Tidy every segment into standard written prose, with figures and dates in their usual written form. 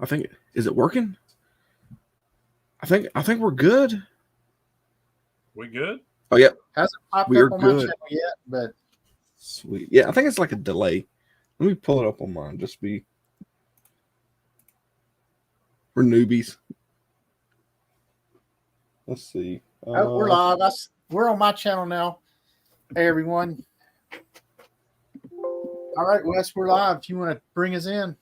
I think, is it working? I think we're good. We good? Oh yeah, Hasn't popped we are up on my good. channel yet, but Sweet. Yeah, I think it's like a delay. Let me pull it up on mine. We're newbies. Let's see. we're live. We're on my channel now. Hey everyone. All right, Wes, we're live. If you want to bring us in.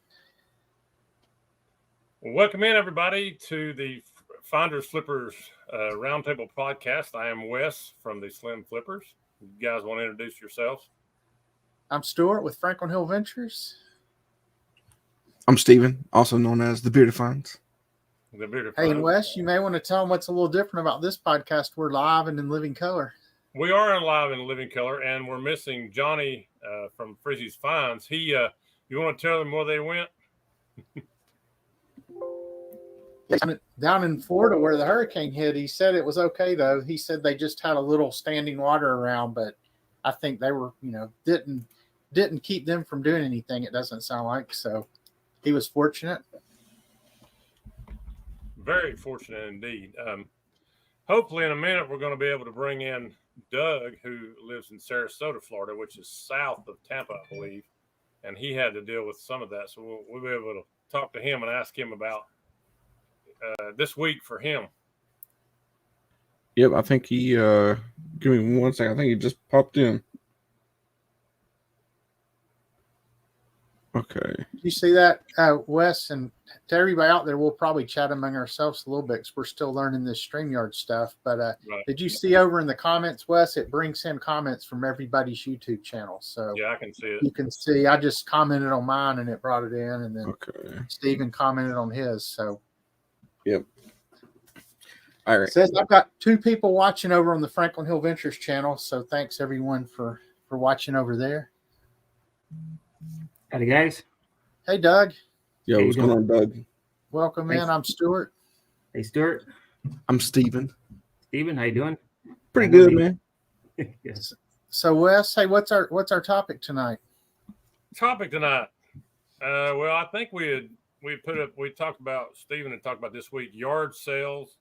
Well, welcome in everybody to the Fynderz Flypperz Roundtable podcast. I am Wes from the Slim Flypperz. You guys want to introduce yourselves? I'm Stuart with Franklin Hill Ventures. I'm Steven, also known as the Bearded Finds. The Bearded Hey, and Finds. Wes, you may want to tell them what's a little different about this podcast. We're live and in living color. We are live in living color, and we're missing Johnny from Frizzy's Finds. You want to tell them where they went? Down in Florida where the hurricane hit, he said it was okay, though. He said they just had a little standing water around, but I think they were, didn't keep them from doing anything, it doesn't sound like. So he was fortunate. Very fortunate indeed. Hopefully in a minute we're going to be able to bring in Doug, who lives in Sarasota, Florida, which is south of Tampa, I believe. And he had to deal with some of that. So we'll be able to talk to him and ask him about this week for him. Yep, I think he, give me 1 second. I think he just popped in. Okay. You see that, Wes, and to everybody out there, we'll probably chat among ourselves a little bit because we're still learning this StreamYard stuff. But Right. Did you see over in the comments, Wes? It brings in comments from everybody's YouTube channel. So Yeah, I can see it. you can see I just commented on mine and it brought it in, and then Okay. Steven commented on his. So Yep. All right. it says I've got 2 people watching over on the Franklin Hill Ventures channel. So thanks everyone for watching over there. Howdy, guys. Hey, Doug. Yo, How you what's going on, Doug? Welcome Thanks. in. I'm Stuart. Hey, Stuart. I'm Steven. Steven, how you doing? Pretty good, man. Yes. So Wes, hey, what's our topic tonight? Topic tonight. Well, I think we talked about, Stephen had talked about this week, yard sales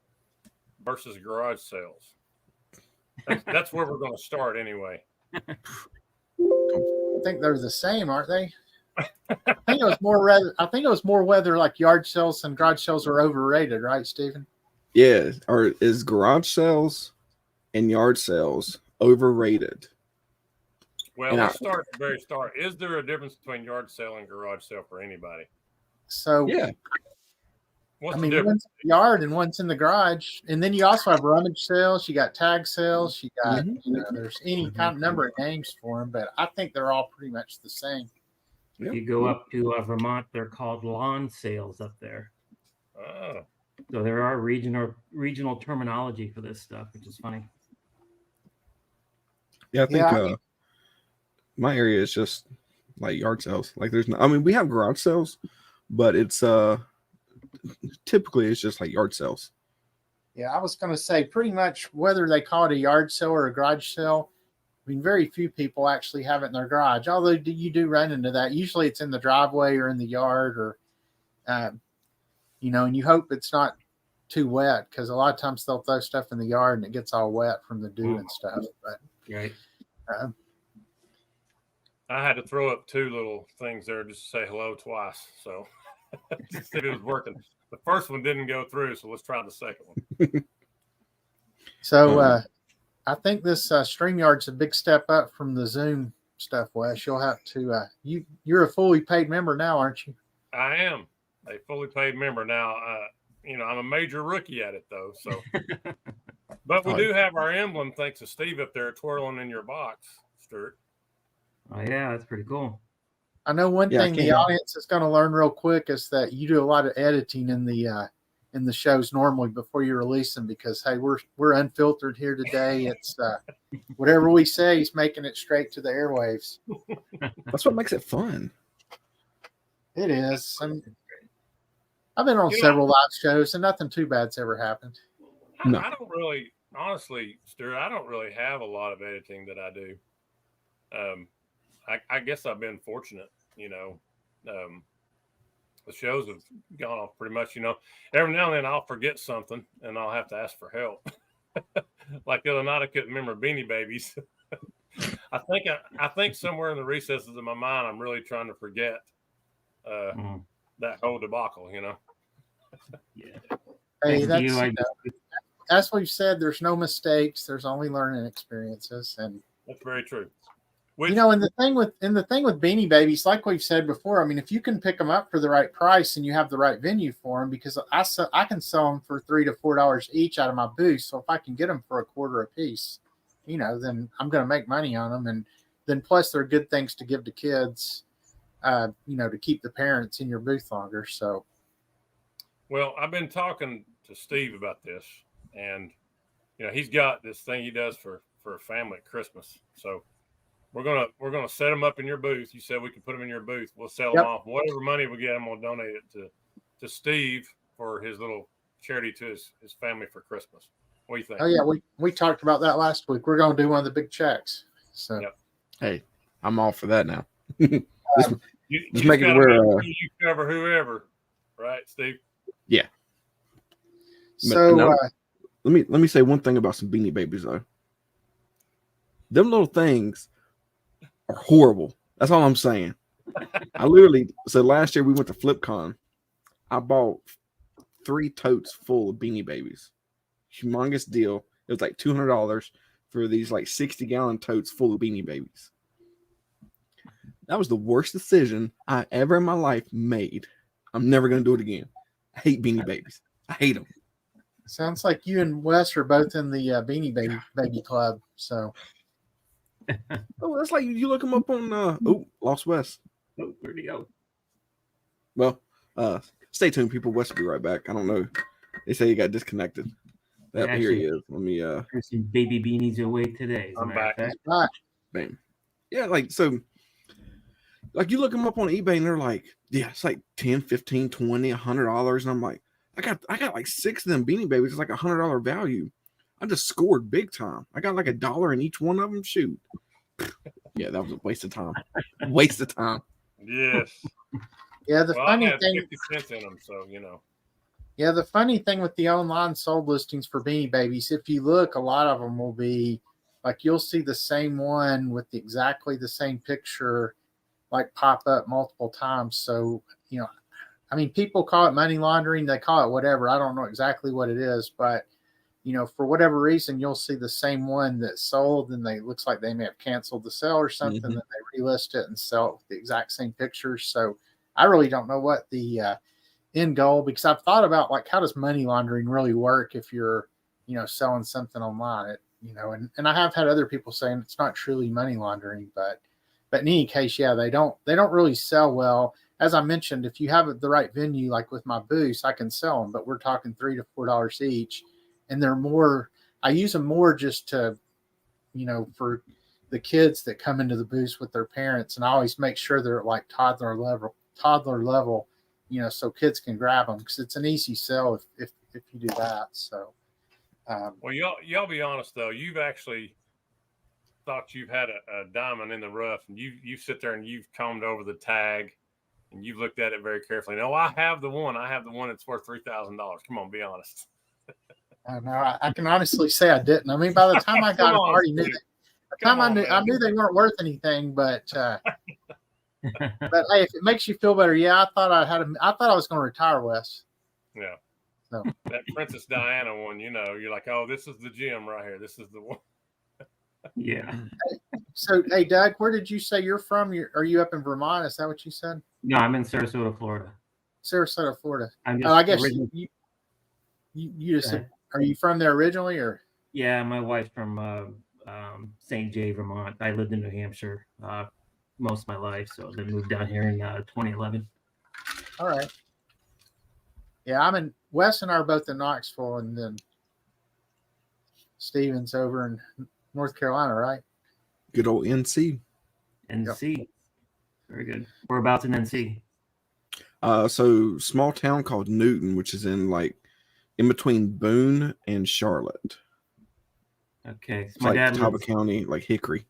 versus garage sales. That's where we're going to start anyway. I think they're the same, aren't they? I think it was more whether like yard sales and garage sales are overrated, right, Stephen? Yeah. Or is garage sales and yard sales overrated? Well, let's start at the very start. Is there a difference between yard sale and garage sale for anybody? So Yeah. What's the difference? one's in the yard and one's in the garage, and then you also have rummage sales. You got tag sales. You got there's any kind of number of names for them, but I think they're all pretty much the same. If you go up to Vermont, they're called lawn sales up there. Oh. So there are regional terminology for this stuff, which is funny. Yeah, I think my area is just like yard sales. Like we have garage sales, but it's typically it's just like yard sales. Yeah, I was going to say pretty much whether they call it a yard sale or a garage sale. I mean, very few people actually have it in their garage, although you do run into that. Usually it's in the driveway or in the yard or, and you hope it's not too wet because a lot of times they'll throw stuff in the yard and it gets all wet from the dew and stuff. But Right. I had to throw up 2 little things there just to say hello twice. So to see if it was working. The first one didn't go through, so let's try the second one. So I think this StreamYard's a big step up from the Zoom stuff, Wes. You'll have to you're a fully paid member now, aren't you? I am a fully paid member now. I'm a major rookie at it though. So, but we do have our emblem, thanks to Steve up there twirling in your box, Stuart. Oh yeah, that's pretty cool. I know one thing the audience is going to learn real quick is that you do a lot of editing in the shows normally before you release them because hey, we're unfiltered here today. It's whatever we say is making it straight to the airwaves. That's what makes it fun. It is. I've been on several live shows and nothing too bad's ever happened. I don't really, honestly, Stuart, I don't really have a lot of editing that I do. I guess I've been fortunate, the shows have gone off pretty much. Every now and then I'll forget something and I'll have to ask for help. Like the other night, I couldn't remember Beanie Babies. I think somewhere in the recesses of my mind, I'm really trying to forget that whole debacle. Yeah. Hey, Thank you. that's what you said. There's no mistakes. There's only learning experiences, and that's very true. and the thing with Beanie Babies, like we've said before, I mean, if you can pick them up for the right price and you have the right venue for them, because I can sell them for $3 to $4 each out of my booth. So if I can get them for $0.25 a piece, then I'm going to make money on them, and then plus they're good things to give to kids, to keep the parents in your booth longer. So, well, I've been talking to Steve about this, and he's got this thing he does for a family at Christmas. So we're gonna set them up in your booth. You said we could put them in your booth. We'll sell them off. Whatever money we get, I'm gonna donate it to Steve for his little charity to his family for Christmas. What do you think? Oh yeah, we talked about that last week. We're gonna do one of the big checks. So Hey, I'm all for that now. You make it where you cover whoever, right, Steve? Yeah. So let me say one thing about some Beanie Babies though. Them little things are horrible. That's all I'm saying. I literally said last year we went to FlipCon. I bought 3 totes full of Beanie Babies. Humongous deal. It was like $200 for these like 60-gallon totes full of Beanie Babies. That was the worst decision I ever in my life made. I'm never going to do it again. I hate Beanie Babies. I hate them. sounds like you and Wes are both in the Beanie Baby Club. So. Oh, that's like you look them up on Lost West. Oh, where'd he go? Well, stay tuned, people. Wes will be right back. I don't know. They say he got disconnected. Here he is. Let me There's some baby beanies away today. I'm back. Right. bam. Yeah, like so like you look them up on eBay and they're like, yeah, it's like 10, 15, 20, $100. And I'm like, I got like 6 of them Beanie Babies. It's like $100 value. I just scored big time. I got like $1 in each one of them. Shoot. Yeah, that was a waste of time. Waste of time. Yes. Yeah, the funny I had thing. 50 cents in them, so Yeah, the funny thing with the online sold listings for Beanie Babies, if you look, a lot of them will be like you'll see the same one with exactly the same picture, like pop up multiple times. So I mean, people call it money laundering. They call it whatever. I don't know exactly what it is, but for whatever reason, you'll see the same one that sold, and looks like they may have canceled the sale or something. Then they relist it and sell it with the exact same pictures. So I really don't know what the end goal, because I've thought about like how does money laundering really work if you're selling something online. And I have had other people saying it's not truly money laundering, but in any case, yeah, they don't really sell well. As I mentioned, if you have the right venue, like with my booths, I can sell them, but we're talking $3 to $4 each. And they're more, I use them more just to, for the kids that come into the booths with their parents. And I always make sure they're like toddler level, so kids can grab them, because it's an easy sell if you do that. So, well, y'all be honest though. You've actually thought you've had a diamond in the rough, and you sit there and you've combed over the tag and you've looked at it very carefully. No, I have the one that's worth $3,000. Come on, be honest. No, I can honestly say I didn't. I mean, by the time I got them, I already knew. I knew they weren't worth anything, but but hey, if it makes you feel better, yeah, I thought I was going to retire, Wes. Yeah. So that Princess Diana one, you're like, oh, this is the gem right here. This is the one. Yeah. So, hey, Doug, where did you say you're from? Are you up in Vermont? Is that what you said? No, I'm in Sarasota, Florida. Sarasota, Florida. I guess you just said, are you from there originally, or? Yeah, my wife's from St. Jay, Vermont. I lived in New Hampshire most of my life, so then moved down here in 2011. All right. Yeah, Wes and I are both in Knoxville, and then Steven's over in North Carolina, right? Good old NC. NC. Yep. Very good. Whereabouts in NC? So small town called Newton, which is in between Boone and Charlotte. Okay. So my dad lives Catawba County, like Hickory.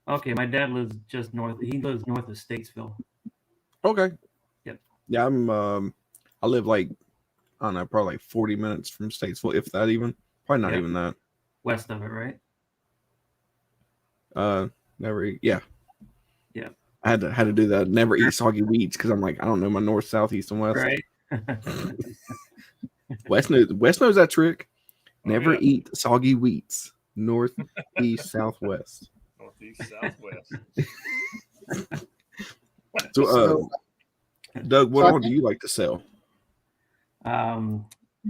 Okay, my dad lives just north. He lives north of Statesville. Okay. Yep. Yeah, I live like, I don't know, probably like 40 minutes from Statesville, if that even. Probably not Yeah. even that. West of it, right? Yeah. Yeah. I had to do that. Never eat soggy weeds because I'm like, I don't know my north, south, east, and west. Right. West knows that trick. Oh, Never yeah. eat soggy wheats. North, east, southwest. Northeast, southwest. So, Doug, what all do you like to sell?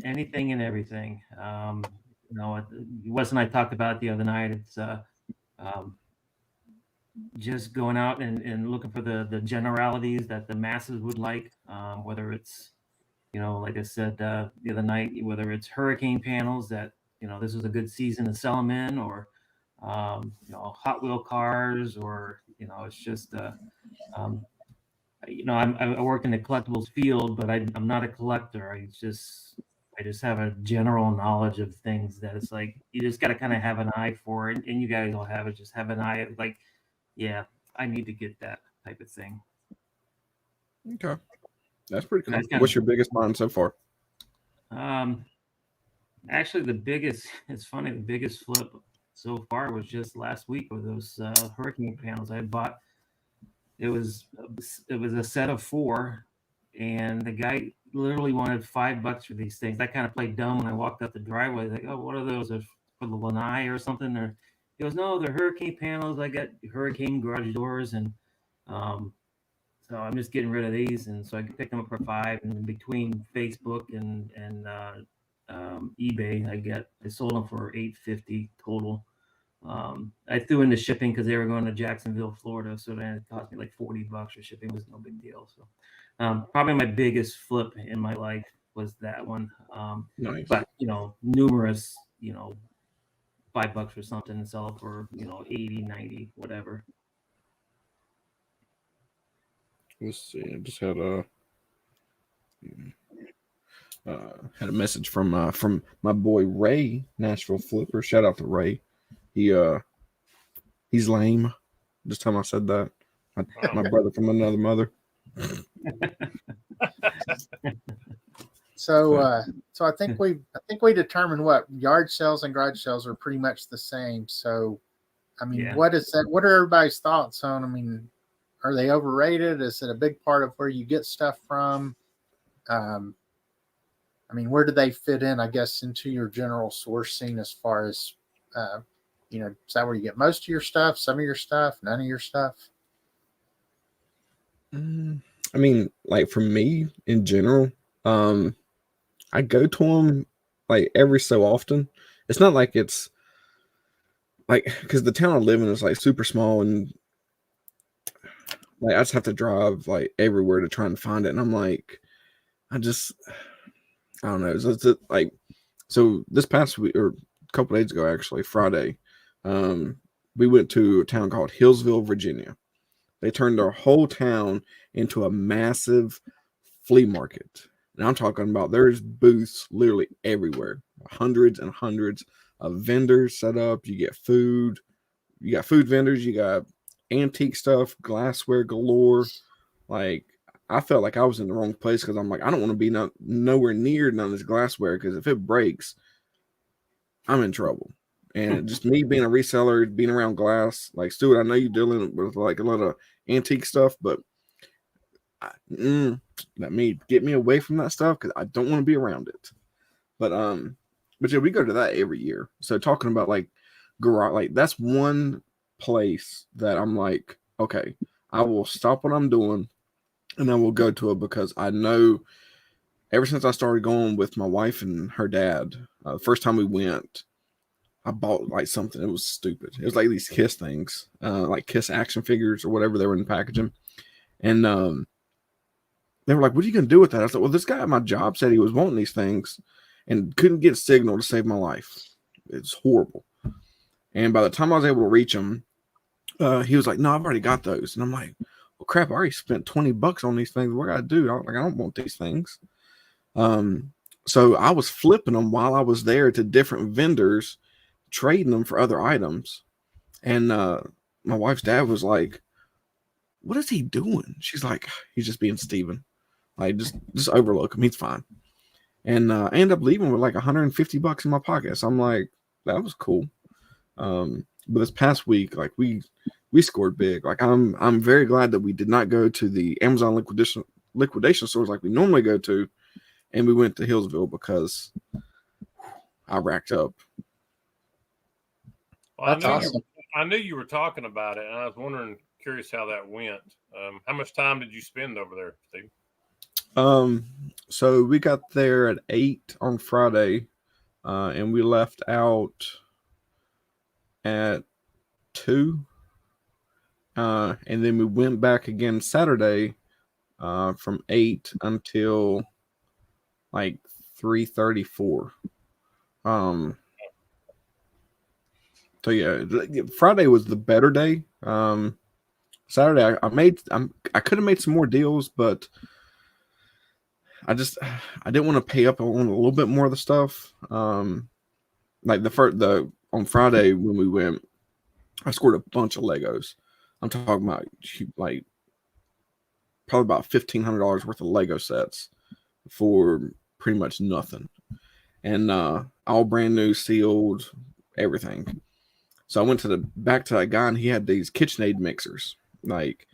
Anything and everything. Wes and I talked about it the other night. It's just going out and looking for the generalities that the masses would like, whether it's, like I said the other night, whether it's hurricane panels that, this is a good season to sell them in, or, Hot Wheel cars, or, it's just, I work in the collectibles field, but I'm not a collector. I just have a general knowledge of things that it's like, you just got to kind of have an eye for it. And you guys all have it. Just have an eye of like, yeah, I need to get that type of thing. Okay. That's pretty cool. What's your biggest find so far? Actually, it's funny, the biggest flip so far was just last week with those hurricane panels I bought. It was a set of 4, and the guy literally wanted $5 for these things. I kind of played dumb when I walked up the driveway. Like, oh, what are those? Are for the lanai or something? Or he goes, no, they're hurricane panels. I got hurricane garage doors, and so I'm just getting rid of these. And so I picked them up for $5. And between Facebook and eBay, I sold them for $8.50 total. I threw in the shipping because they were going to Jacksonville, Florida, so then it cost me like $40 for shipping. Was no big deal. So probably my biggest flip in my life was that one. Nice. But numerous, $5 for something and sell it for 80, 90, whatever. Let's see. I just had a message from my boy Ray, Nashville Flipper. Shout out to Ray. He's lame. Just tell him I said that. My brother from another mother. So I think we determined what yard sales and garage sales are pretty much the same. So, I mean, Yeah. what is that? What are everybody's thoughts on? I mean, are they overrated? Is it a big part of where you get stuff from? I mean, where do they fit in, I guess, into your general sourcing as far as, is that where you get most of your stuff, some of your stuff, none of your stuff? I mean, like for me in general, I go to them like every so often. It's not like it's like, because the town I live in is like super small, and like I just have to drive like everywhere to try and find it. And I'm like, I don't know. It's like, so this past week or a couple days ago, actually, Friday, we went to a town called Hillsville, Virginia. They turned their whole town into a massive flea market. And I'm talking about there's booths literally everywhere, hundreds and hundreds of vendors set up. You get food, you got food vendors, you got antique stuff, glassware galore. Like, I felt like I was in the wrong place because I'm like, I don't want to be nowhere near none of this glassware, because if it breaks, I'm in trouble. And just me being a reseller, being around glass, like Stuart, I know you're dealing with like a lot of antique stuff, but let me get me away from that stuff because I don't want to be around it. But yeah, we go to that every year. So talking about like garage, like that's one place that I'm like, okay, I will stop what I'm doing and I will go to it, because I know ever since I started going with my wife and her dad, the first time we went, I bought like something. It was stupid. It was like these Kiss things, like Kiss action figures or whatever they were in packaging. And they were like, what are you going to do with that? I was like, well, this guy at my job said he was wanting these things and couldn't get signal to save my life. It's horrible. And by the time I was able to reach him, he was like, no, I've already got those. And I'm like, well, crap, I already spent $20 on these things. What do I do? I don't want these things. So I was flipping them while I was there to different vendors, trading them for other items. And my wife's dad was like, what is he doing? She's like, he's just being Steven. Like just overlook him. He's fine. And I end up leaving with like $150 in my pocket. So I'm like, that was cool. But this past week, like we scored big. Like I'm very glad that we did not go to the Amazon liquidation stores like we normally go to, and we went to Hillsville because I racked up. Well, That's awesome. I knew you were talking about it, and I was wondering, curious how that went. How much time did you spend over there, Steve? So we got there at 8 on Friday, and we left out at 2. And then we went back again Saturday, from 8 until like 3:34. So yeah, Friday was the better day. Saturday I could have made some more deals, but I didn't want to pay up on a little bit more of the stuff. Like on Friday when we went, I scored a bunch of Legos. I'm talking about like probably about $1,500 worth of Lego sets for pretty much nothing, and all brand new, sealed, everything. So I went back to that guy, and he had these KitchenAid mixers. Like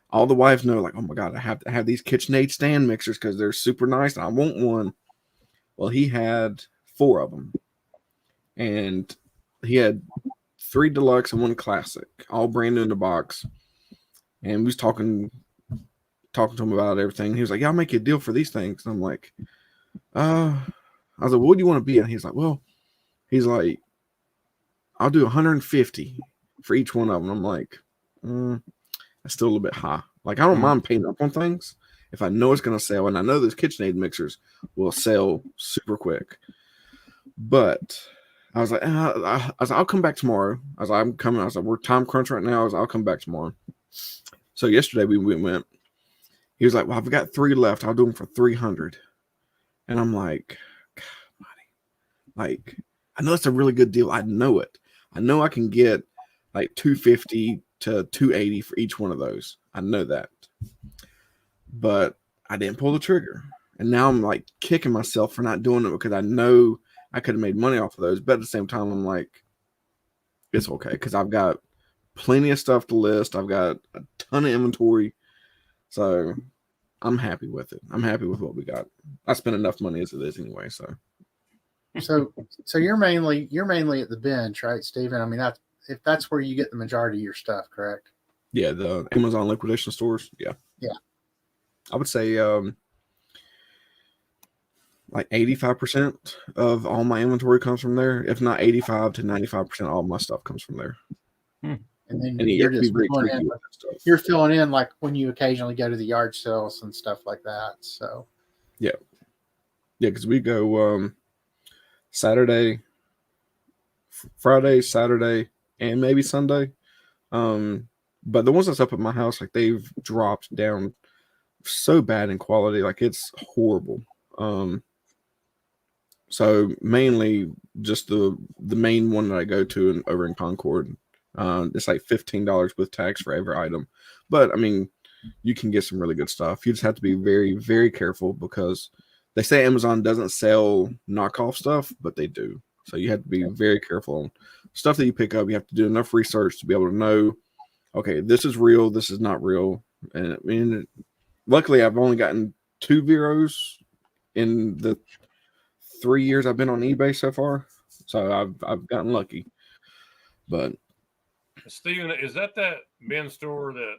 all the wives know, like, oh my god, I have to have these KitchenAid stand mixers because they're super nice, and I want one. Well, he had 4 of them, and he had 3 deluxe and 1 classic, all brand new in the box. And we was talking to him about everything. He was like, "Yeah, I'll make you a deal for these things." And I'm like, I was like, "What do you want to be?" And he's like, "I'll do 150 for each one of them." I'm like, that's still a little bit high. Like, I don't mind paying up on things if I know it's going to sell, and I know those KitchenAid mixers will sell super quick. But I was like, I'll come back tomorrow. I was like, I'm coming. I was like, we're time crunch right now. I'll come back tomorrow. So yesterday we went. He was like, well, I've got 3 left. I'll do them for 300. And I'm like, God, like, I know it's a really good deal. I know it. I know I can get like 250 to 280 for each one of those. I know that. But I didn't pull the trigger. And now I'm like kicking myself for not doing it because I know I could have made money off of those. But at the same time, I'm like, it's okay because I've got plenty of stuff to list. I've got a ton of inventory. So I'm happy with it. I'm happy with what we got. I spent enough money as it is anyway. So you're mainly at the bench, right, Steven? I mean, that's where you get the majority of your stuff, correct? Yeah, the Amazon liquidation stores. Yeah. I would say like 85% of all my inventory comes from there. If not 85 to 95% of all my stuff comes from there. And then you're just you're filling in like when you occasionally go to the yard sales and stuff like that. So yeah, because we go Friday, Saturday, and maybe Sunday. But the ones that's up at my house, like they've dropped down so bad in quality, like it's horrible. So mainly just the main one that I go to over in Concord. It's like $15 with tax for every item. But I mean, you can get some really good stuff. You just have to be very, very careful because they say Amazon doesn't sell knockoff stuff, but they do. So you have to be very careful on stuff that you pick up. You have to do enough research to be able to know, okay, this is real, this is not real. And I mean, luckily I've only gotten 2 Veros in the 3 years I've been on eBay so far. So I've gotten lucky. But Steven, is that bin store that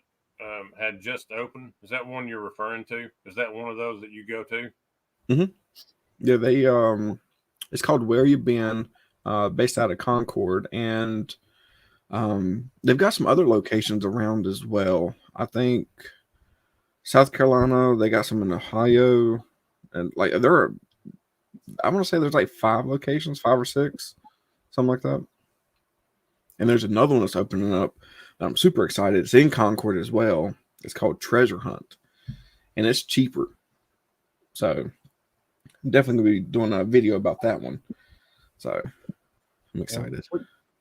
had just opened? Is that one you're referring to? Is that one of those that you go to? Mm-hmm. Yeah, they it's called Where You Been, based out of Concord, and they've got some other locations around as well. I think South Carolina, they got some in Ohio, and like I want to say there's like 5 locations, 5 or 6, something like that. And there's another one that's opening up. I'm super excited. It's in Concord as well. It's called Treasure Hunt, and it's cheaper. So I'm definitely going to be doing a video about that one. So I'm excited.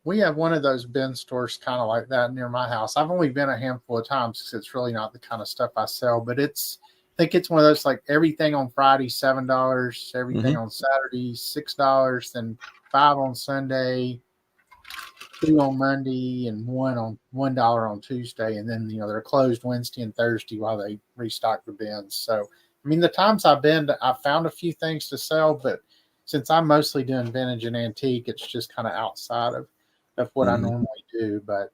We have one of those bin stores kind of like that near my house. I've only been a handful of times because it's really not the kind of stuff I sell, but it's think it's one of those like everything on Friday $7, everything on Saturday $6, then $5 on Sunday, $2 on Monday, and $1 on Tuesday, and then they're closed Wednesday and Thursday while they restock the bins. So I mean, the times I've been, I found a few things to sell, but since I'm mostly doing vintage and antique, it's just kind of outside of what I normally do. But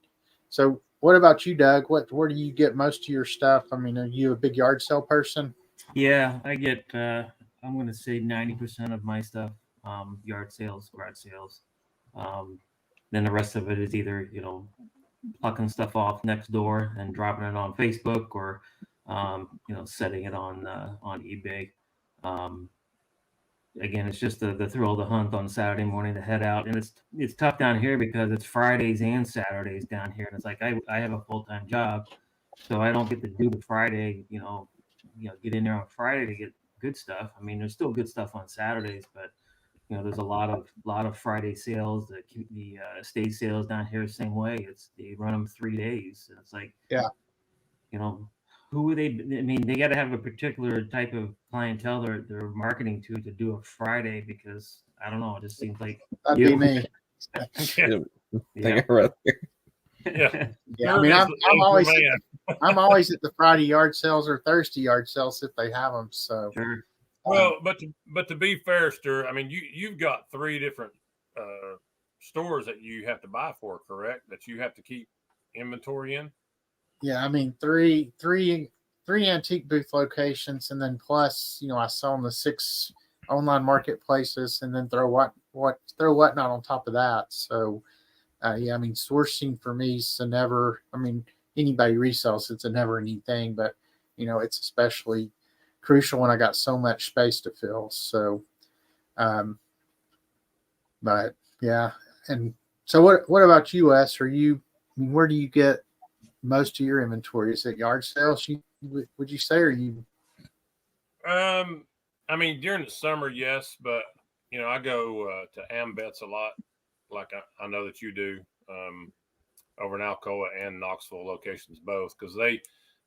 so. What about you, Doug? Where do you get most of your stuff? I mean, are you a big yard sale person? Yeah, I get, I'm going to say 90% of my stuff, yard sales, garage sales. Then the rest of it is either, plucking stuff off next door and dropping it on Facebook or, setting it on eBay. Again, it's just the thrill of the hunt on Saturday morning to head out, and it's tough down here because it's Fridays and Saturdays down here, and it's like I have a full-time job, so I don't get to do the Friday, get in there on Friday to get good stuff. I mean, there's still good stuff on Saturdays, but there's a lot of Friday sales. The estate sales down here the same way. They run them 3 days, and it's like who are they? I mean, they got to have a particular type of clientele they're marketing to do a Friday because I don't know. It just seems like that'd be me. Yeah. Right there. Yeah. I mean, I'm always at the Friday yard sales or Thursday yard sales if they have them. So sure. Well, but to be fair, Stu, I mean, you've got 3 different stores that you have to buy for, correct? That you have to keep inventory in. Yeah, I mean, three antique booth locations, and then plus, I sell in the 6 online marketplaces, and then throw whatnot on top of that. So, I mean, sourcing for me is a never. I mean, anybody resells, it's a never-ending thing, but it's especially crucial when I got so much space to fill. So, but yeah, and so what about you, Wes? Where do you get most of your inventory? Is it yard sales? Would you say, or you? I mean, during the summer, yes, but I go to Ambets a lot, like I know that you do, over in Alcoa and Knoxville locations both, because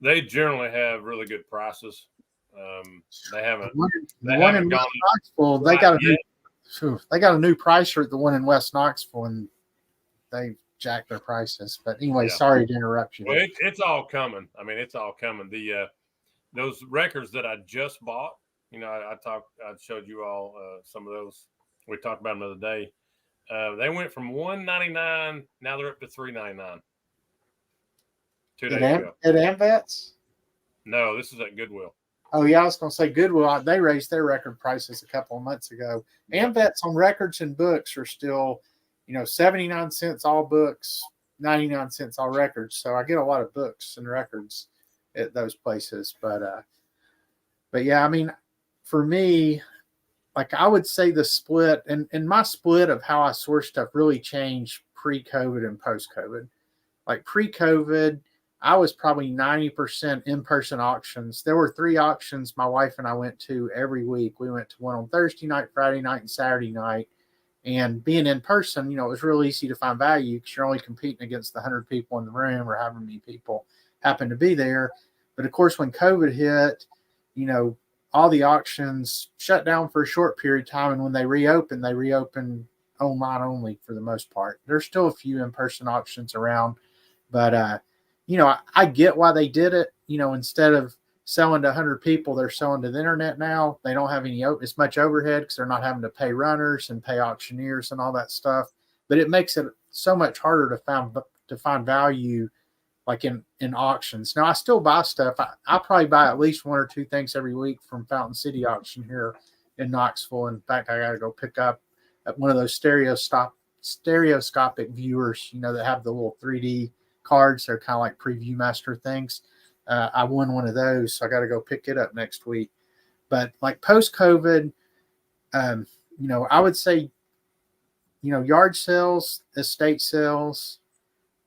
they generally have really good prices. They haven't. The one in West Knoxville, they got a new pricer at the one in West Knoxville, and they jack their prices. But anyway, sorry to interrupt you. Well, it's all coming. I mean, it's all coming. Those records that I just bought, I showed you all some of those. We talked about them the other day. They went from $199. Now they're up to $399. 2 days ago. At Ambets? No, this is at Goodwill. Oh yeah, I was going to say Goodwill. They raised their record prices a couple of months ago. Ambets on records and books are still 79 cents all books, 99 cents all records. So I get a lot of books and records at those places. But yeah, I mean, for me, like I would say the split and my split of how I source stuff really changed pre-COVID and post-COVID. Like pre-COVID, I was probably 90% in-person auctions. There were 3 auctions my wife and I went to every week. We went to one on Thursday night, Friday night, and Saturday night. And being in person, it was real easy to find value because you're only competing against the 100 people in the room or however many people happen to be there. But of course, when COVID hit, all the auctions shut down for a short period of time. And when they reopened online only for the most part. There's still a few in-person auctions around, but I get why they did it. Instead of selling to 100 people, they're selling to the internet now. They don't have as much overhead because they're not having to pay runners and pay auctioneers and all that stuff. But it makes it so much harder to find value, like in auctions. Now I still buy stuff. I probably buy at least 1 or 2 things every week from Fountain City Auction here in Knoxville. In fact, I got to go pick up one of those stereoscopic viewers, that have the little 3D cards. They're kind of like Preview Master things. I won one of those, so I got to go pick it up next week. But like post-COVID, I would say, yard sales, estate sales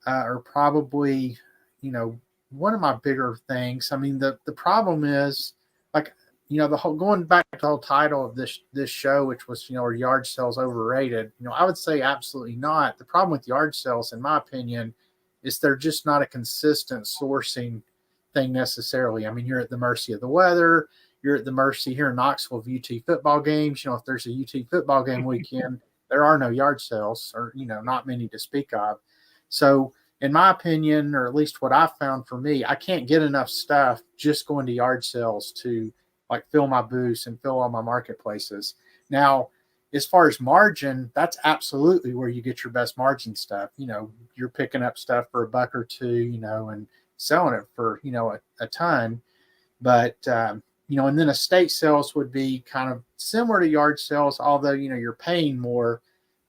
are probably, one of my bigger things. I mean, the problem is, like, the whole, going back to the whole title of this show, which was, are yard sales overrated? I would say absolutely not. The problem with yard sales, in my opinion, is they're just not a consistent sourcing thing necessarily. I mean, you're at the mercy of the weather. You're at the mercy here in Knoxville of UT football games. You know, if there's a UT football game weekend, there are no yard sales, or, you know, not many to speak of. So in my opinion, or at least what I found for me, I can't get enough stuff just going to yard sales to like fill my booths and fill all my marketplaces. Now, as far as margin, that's absolutely where you get your best margin stuff. You know, you're picking up stuff for $1 or $2, you know, and selling it for, you know, a ton. But, you know, and then estate sales would be kind of similar to yard sales, although, you know, you're paying more,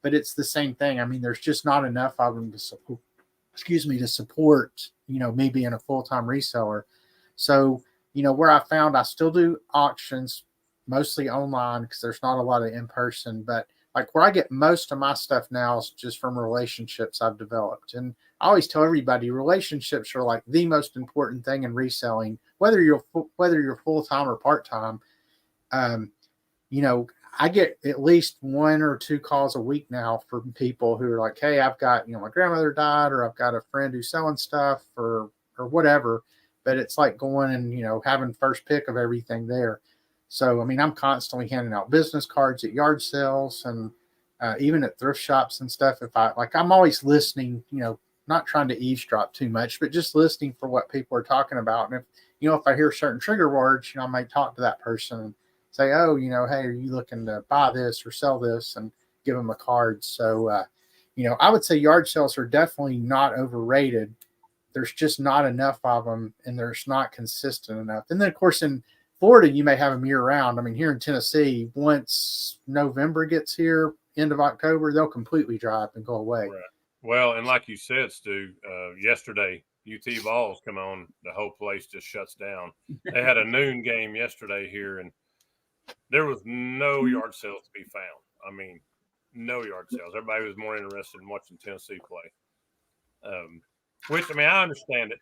but it's the same thing. I mean, there's just not enough of them to support, to support, you know, me being a full-time reseller. So, you know, where I found I still do auctions, mostly online because there's not a lot of in person, but like where I get most of my stuff now is just from relationships I've developed. And I always tell everybody relationships are like the most important thing in reselling, whether you're full-time or part-time. You know, I get at least 1 or 2 calls a week now from people who are like, hey, I've got, you know, my grandmother died, or I've got a friend who's selling stuff, or whatever. But it's like going and, you know, having first pick of everything there. So, I mean, I'm constantly handing out business cards at yard sales and even at thrift shops and stuff. If I'm always listening, you know, not trying to eavesdrop too much, but just listening for what people are talking about. And if I hear certain trigger words, you know, I might talk to that person and say, oh, you know, hey, are you looking to buy this or sell this, and give them a card. So, you know, I would say yard sales are definitely not overrated. There's just not enough of them, and there's not consistent enough. And then, of course, in Florida, you may have them year round. I mean, here in Tennessee, once November gets here, end of October, they'll completely dry up and go away. Right. Well, and like you said, Stu, yesterday, UT Vols come on, the whole place just shuts down. They had a noon game yesterday here, and there was no yard sales to be found. I mean, no yard sales. Everybody was more interested in watching Tennessee play. Which, I mean, I understand it.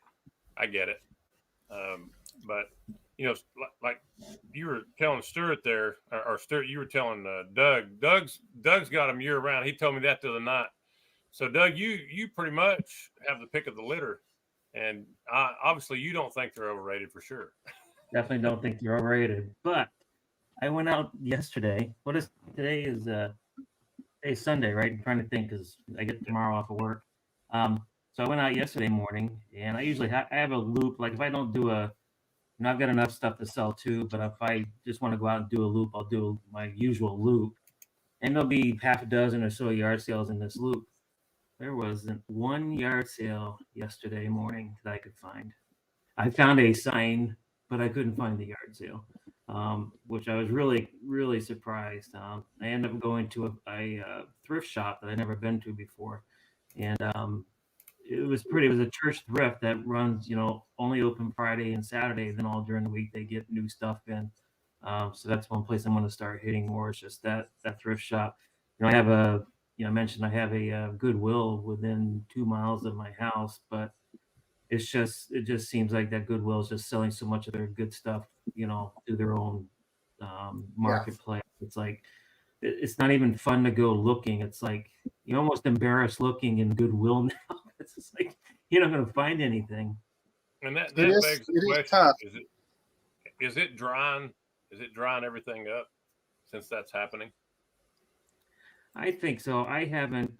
I get it. But, you know, like you were telling Stuart there, or Stuart, you were telling Doug. Doug's got them year round. He told me that the other night. So, Doug, you pretty much have the pick of the litter. And obviously, you don't think they're overrated for sure. Definitely don't think they're overrated. But I went out yesterday. Today is today's Sunday, right? I'm trying to think because I get tomorrow off of work. So I went out yesterday morning, and I usually I have a loop. Like if I don't do I've got enough stuff to sell too, but if I just want to go out and do a loop, I'll do my usual loop. And there'll be half a dozen or so yard sales in this loop. There wasn't one yard sale yesterday morning that I could find. I found a sign, but I couldn't find the yard sale, which I was really, really surprised. I ended up going to a thrift shop that I'd never been to before. And it was a church thrift that runs, you know, only open Friday and Saturday. Then all during the week they get new stuff in. So that's one place I'm going to start hitting more. It's just that thrift shop. You know, I mentioned I have a Goodwill within 2 miles of my house, but it just seems like that Goodwill is just selling so much of their good stuff, you know, through their own marketplace. Yeah. It's like, it's not even fun to go looking. It's like you're almost embarrassed looking in Goodwill now. It's just like you're not going to find anything. And that begs the question: is it drying? Is it drying everything up since that's happening? I think so. I haven't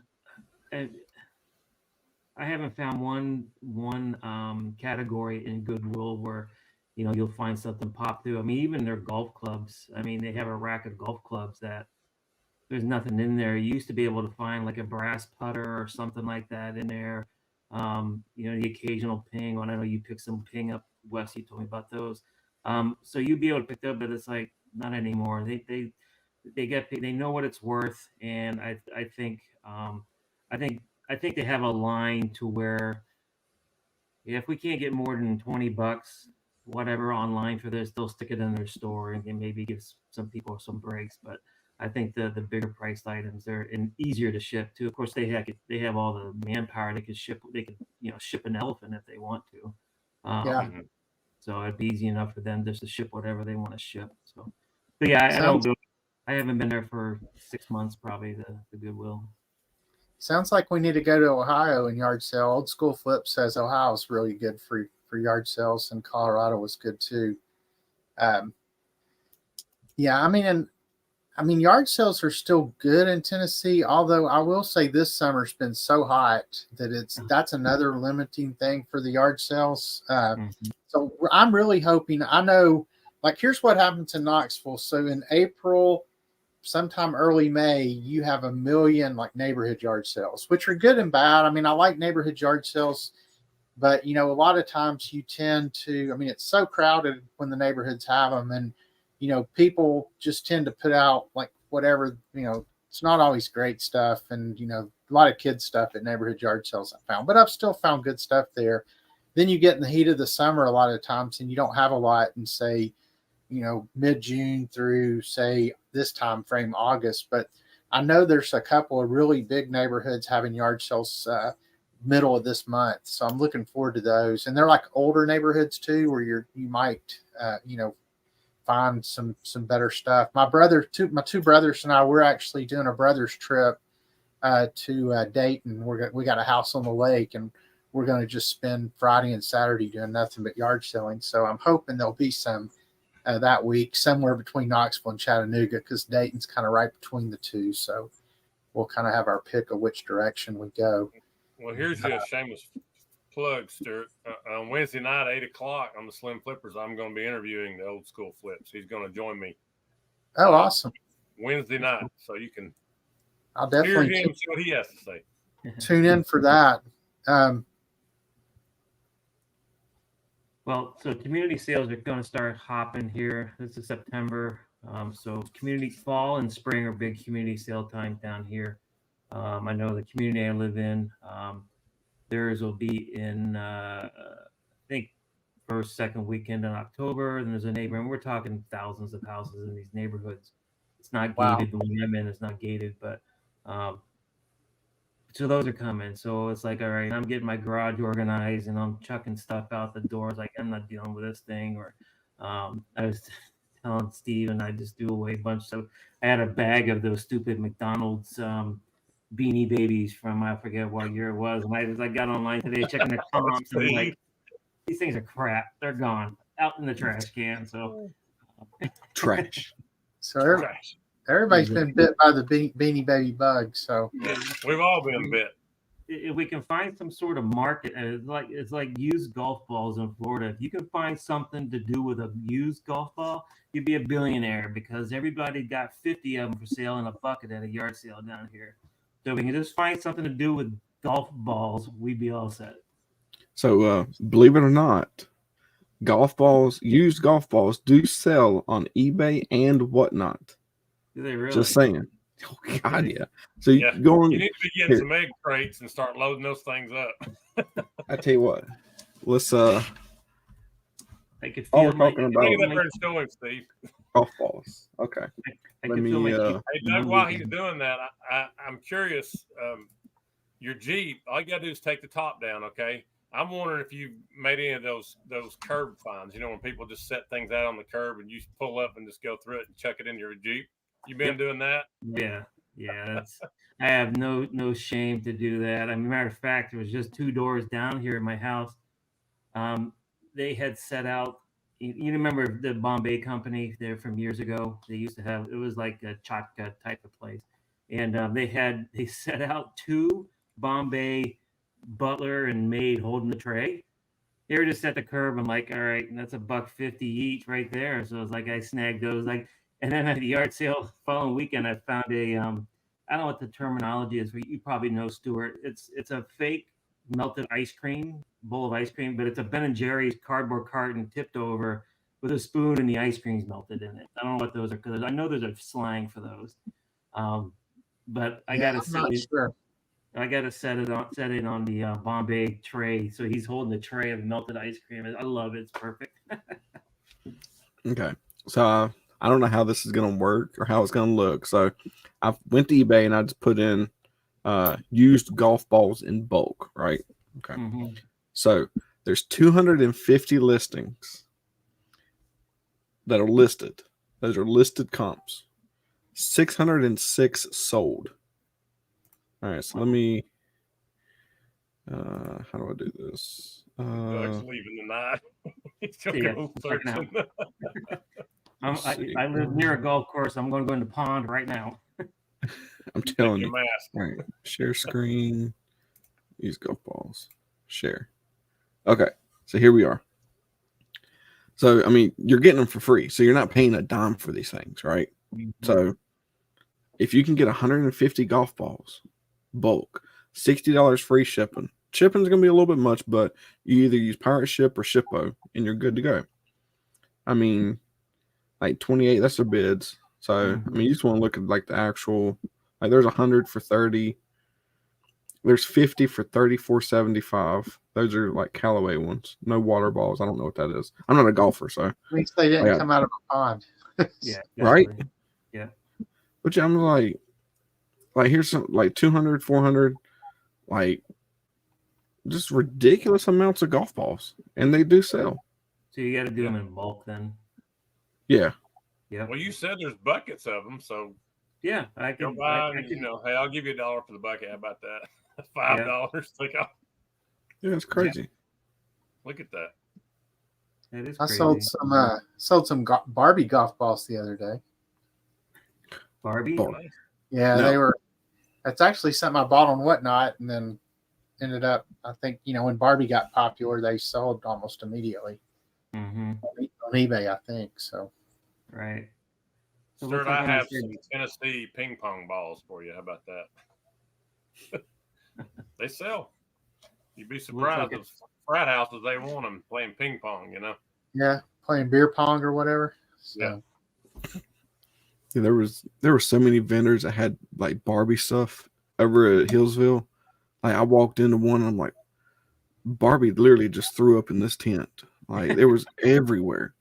found one category in Goodwill where, you know, you'll find something pop through. I mean, even their golf clubs. I mean, they have a rack of golf clubs that there's nothing in there. You used to be able to find like a brass putter or something like that in there. You know, the occasional ping. I know you picked some ping up, Wes. You told me about those. So you'd be able to pick up, but it's like not anymore. They know what it's worth, and I think they have a line to where if we can't get more than $20, whatever, online for this, they'll stick it in their store and maybe give some people some breaks. But I think the bigger priced items, they're easier to ship too. Of course, they have all the manpower. They could ship an elephant if they want to. Yeah. So it'd be easy enough for them just to ship whatever they want to ship. So, but yeah, I haven't been there for 6 months, probably the Goodwill. Sounds like we need to go to Ohio and yard sale. Old School Flip says Ohio's really good for for yard sales, and Colorado was good too. Yeah, I mean, yard sales are still good in Tennessee, although I will say this summer's been so hot that that's another limiting thing for the yard sales. So I'm really hoping, I know, like, here's what happens in Knoxville. So in April, sometime early May, you have 1 million like neighborhood yard sales, which are good and bad. I mean, I like neighborhood yard sales, but a lot of times you tend to, I mean, it's so crowded when the neighborhoods have them, and people just tend to put out like whatever, it's not always great stuff, and a lot of kids stuff at neighborhood yard sales I found, but I've still found good stuff there. Then you get in the heat of the summer a lot of times, and you don't have a lot in, say, mid-June through, say, this time frame, August. But I know there's a couple of really big neighborhoods having yard sales middle of this month, so I'm looking forward to those. And they're like older neighborhoods too, where you might find some better stuff. My two brothers and I, we're actually doing a brothers trip to Dayton. We got a house on the lake, and we're going to just spend Friday and Saturday doing nothing but yard selling. So I'm hoping there'll be some that week somewhere between Knoxville and Chattanooga, because Dayton's kind of right between the two. So we'll kind of have our pick of which direction we go. Well, here's your shameless plug, Stuart. On Wednesday night, 8:00 on the Slim Flypperz, I'm going to be interviewing the old school Flips. He's going to join me. Oh, awesome. Wednesday night. So you can I'll definitely hear him, see what he has to say. Tune in for that. Well, so community sales are going to start hopping here. This is September. So community fall and spring are big community sale time down here. I know the community I live in, theirs will be in, I think, first, second weekend in October. And there's a neighbor, and we're talking thousands of houses in these neighborhoods. It's not gated. The one I'm in is not gated, but so those are coming. So it's like, all right, I'm getting my garage organized, and I'm chucking stuff out the doors. Like, I'm not dealing with this thing. Or I was telling Steve, and I just do away a bunch of stuff. I had a bag of those stupid McDonald's Beanie Babies from, I forget what year it was. And I got online today checking the comps, and like, these things are crap. They're gone out in the trash can. So trash. So everybody's been bit by the Beanie Baby bug. So we've all been bit. If we can find some sort of market, it's like used golf balls in Florida. If you can find something to do with a used golf ball, you'd be a billionaire, because everybody got 50 of them for sale in a bucket at a yard sale down here. So if we can just find something to do with golf balls, we'd be all set. So believe it or not, used golf balls do sell on eBay and whatnot. Do they really? Just saying. Oh God, yeah. So you go on. You need to be getting some egg crates and start loading those things up. I tell you what. Let's I could feel we're talking about Steve. golf balls. Okay. Let me hey, Doug, while he's doing that, I'm curious. Your Jeep, all you gotta do is take the top down, okay? I'm wondering if you made any of those curb finds, when people just set things out on the curb and you pull up and just go through it and chuck it in your Jeep. You been doing that? Yeah. I have no shame to do that. I mean, matter of fact, there was just 2 doors down here in my house. They had set out. You remember the Bombay company there from years ago? They used to have, it was like a chatka type of place, and they set out 2 Bombay butler and maid holding the tray. They were just at the curb. I'm like, all right, and that's $1.50 each right there. So it's like I snagged those. And then at the yard sale following weekend, I found a I don't know what the terminology is, but you probably know, Stuart. It's a fake melted ice cream, bowl of ice cream, but it's a Ben & Jerry's cardboard carton tipped over with a spoon, and the ice cream's melted in it. I don't know what those are, because I know there's a slang for those. But I gotta set it on the Bombay tray. So he's holding the tray of melted ice cream. I love it. It's perfect. Okay. So I don't know how this is going to work or how it's going to look. So I went to eBay and I just put in used golf balls in bulk, right? Okay. Mm-hmm. So there's 250 listings that are listed. Those are listed comps. 606 sold. All right. So let me How do I do this? Doug's leaving tonight. He's gonna Yeah, go checking out. searching. I live near a golf course. I'm going to go in the pond right now. I'm telling Your you. mask. Right. Share screen. Use golf balls. Share. Okay. So here we are. So, I mean, you're getting them for free. So you're not paying a dime for these things, right? Mm-hmm. So if you can get 150 golf balls, bulk, $60 free shipping. Shipping's going to be a little bit much, but you either use Pirate Ship or Shippo, and you're good to go. I mean, like 28, that's their bids. So, I mean, you just want to look at like the actual, like there's 100 for 30. There's 50 for 34.75. Those are like Callaway ones. No water balls. I don't know what that is. I'm not a golfer, so. At least they didn't come out of a pond. Yeah. Right? Yeah. Which I'm like here's some like 200, 400, like just ridiculous amounts of golf balls, and they do sell. So you got to do them in bulk then. Yeah. Yeah. Well, you said there's buckets of them, so Yeah, I go can. buy. I can, Hey, I'll give you $1 for the bucket. How about that? $5. Like, oh, Yeah, it's crazy. look at that. It is I crazy. sold some Barbie golf balls the other day. Barbie. Barbie. Yeah, No. they were. That's actually something I bought on Whatnot, and then ended up. I think when Barbie got popular, they sold almost immediately Mm-hmm. on eBay. I think so. Right. So Sir, looks like I I'm have gonna some Tennessee ping pong balls for you. How about that? They sell. You'd be surprised like at frat houses they want them playing ping pong. Yeah, playing beer pong or whatever. So. Yeah. Yeah, there were so many vendors that had like Barbie stuff over at Hillsville. Like I walked into one and I'm like, Barbie literally just threw up in this tent. Like there was everywhere.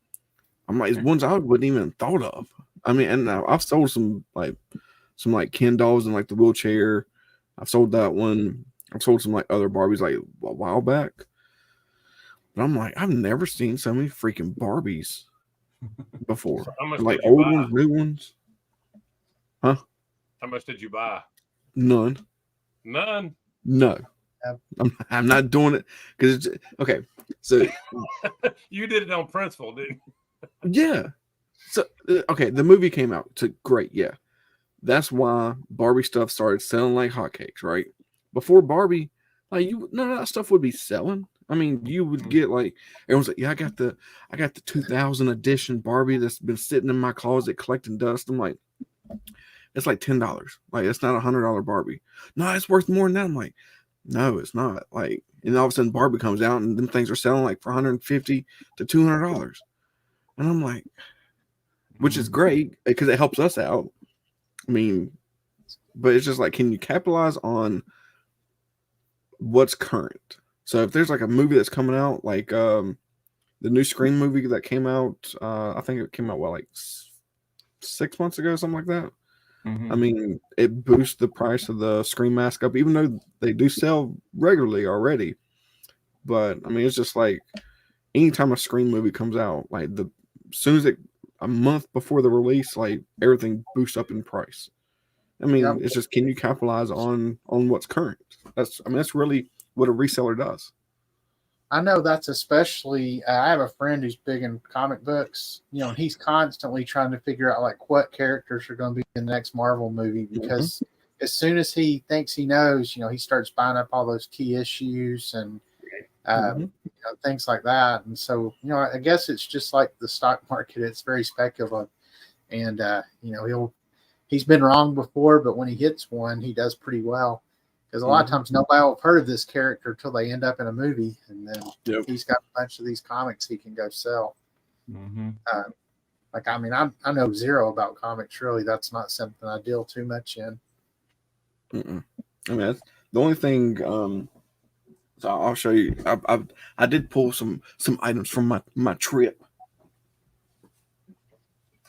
I'm like, it's ones I wouldn't even thought of. I mean, and I've sold some Ken dolls in like the wheelchair. I've sold that one. I've sold some like other Barbies like a while back. But I'm like, I've never seen so many freaking Barbies before. So how much Like did you old buy? ones, new ones. Huh? How much did you buy? None. None. No. Yep. I'm not doing it because it's okay. So You did it on principle, didn't you? yeah. So okay, the movie came out. So great, yeah. That's why Barbie stuff started selling like hotcakes, right? Before Barbie, like none of that stuff would be selling. I mean, you would get like everyone's like, yeah, I got the 2000 edition Barbie that's been sitting in my closet collecting dust. I'm like, it's like $10. Like it's not $100 Barbie. No, it's worth more than that. I'm like, no, it's not. Like, and all of a sudden Barbie comes out and them things are selling like for $150 to $200. And I'm like, which is great because it helps us out. I mean, but it's just like, can you capitalize on what's current? So if there's like a movie that's coming out, like the new Scream movie that came out, I think it came out like 6 months ago, something like that. Mm-hmm. I mean, it boosts the price of the Scream mask up, even though they do sell regularly already. But I mean, it's just like anytime a Scream movie comes out, like as soon as a month before the release, like everything boosts up in price. I mean, Yep. it's just, can you capitalize on what's current? That's really what a reseller does. I know that's especially. I have a friend who's big in comic books, and he's constantly trying to figure out like what characters are going to be in the next Marvel movie because as soon as he thinks he knows, he starts buying up all those key issues and things like that. And so, I guess it's just like the stock market; it's very speculative, and he's been wrong before, but when he hits one, he does pretty well. Because a lot of times nobody will have heard of this character until they end up in a movie, and then he's got a bunch of these comics he can go sell. Mm-hmm. I know zero about comics. Really, that's not something I deal too much in. I mean, that's the only thing. So I'll show you. I did pull some items from my trip.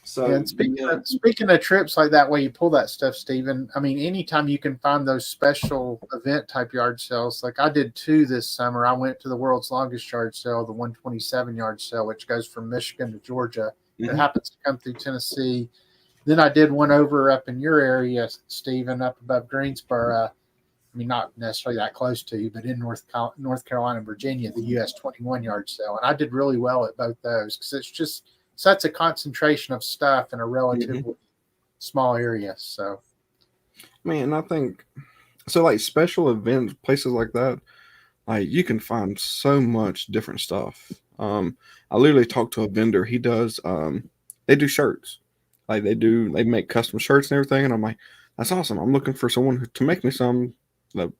So And speaking of trips like that, where you pull that stuff, Stephen, I mean, anytime you can find those special event type yard sales, like I did 2 this summer. I went to the world's longest yard sale, the 127 yard sale, which goes from Michigan to Georgia. It happens to come through Tennessee. Then I did one over up in your area, Stephen, up above Greensboro. I mean, not necessarily that close to you, but in North Carolina and Virginia, the US 21 yard sale. And I did really well at both those because it's just such a concentration of stuff in a relatively small area. So, Man, I think so. Like special events, places like that, like you can find so much different stuff. I literally talked to a vendor. He does. They do shirts. Like they make custom shirts and everything. And I'm like, that's awesome. I'm looking for someone to make me some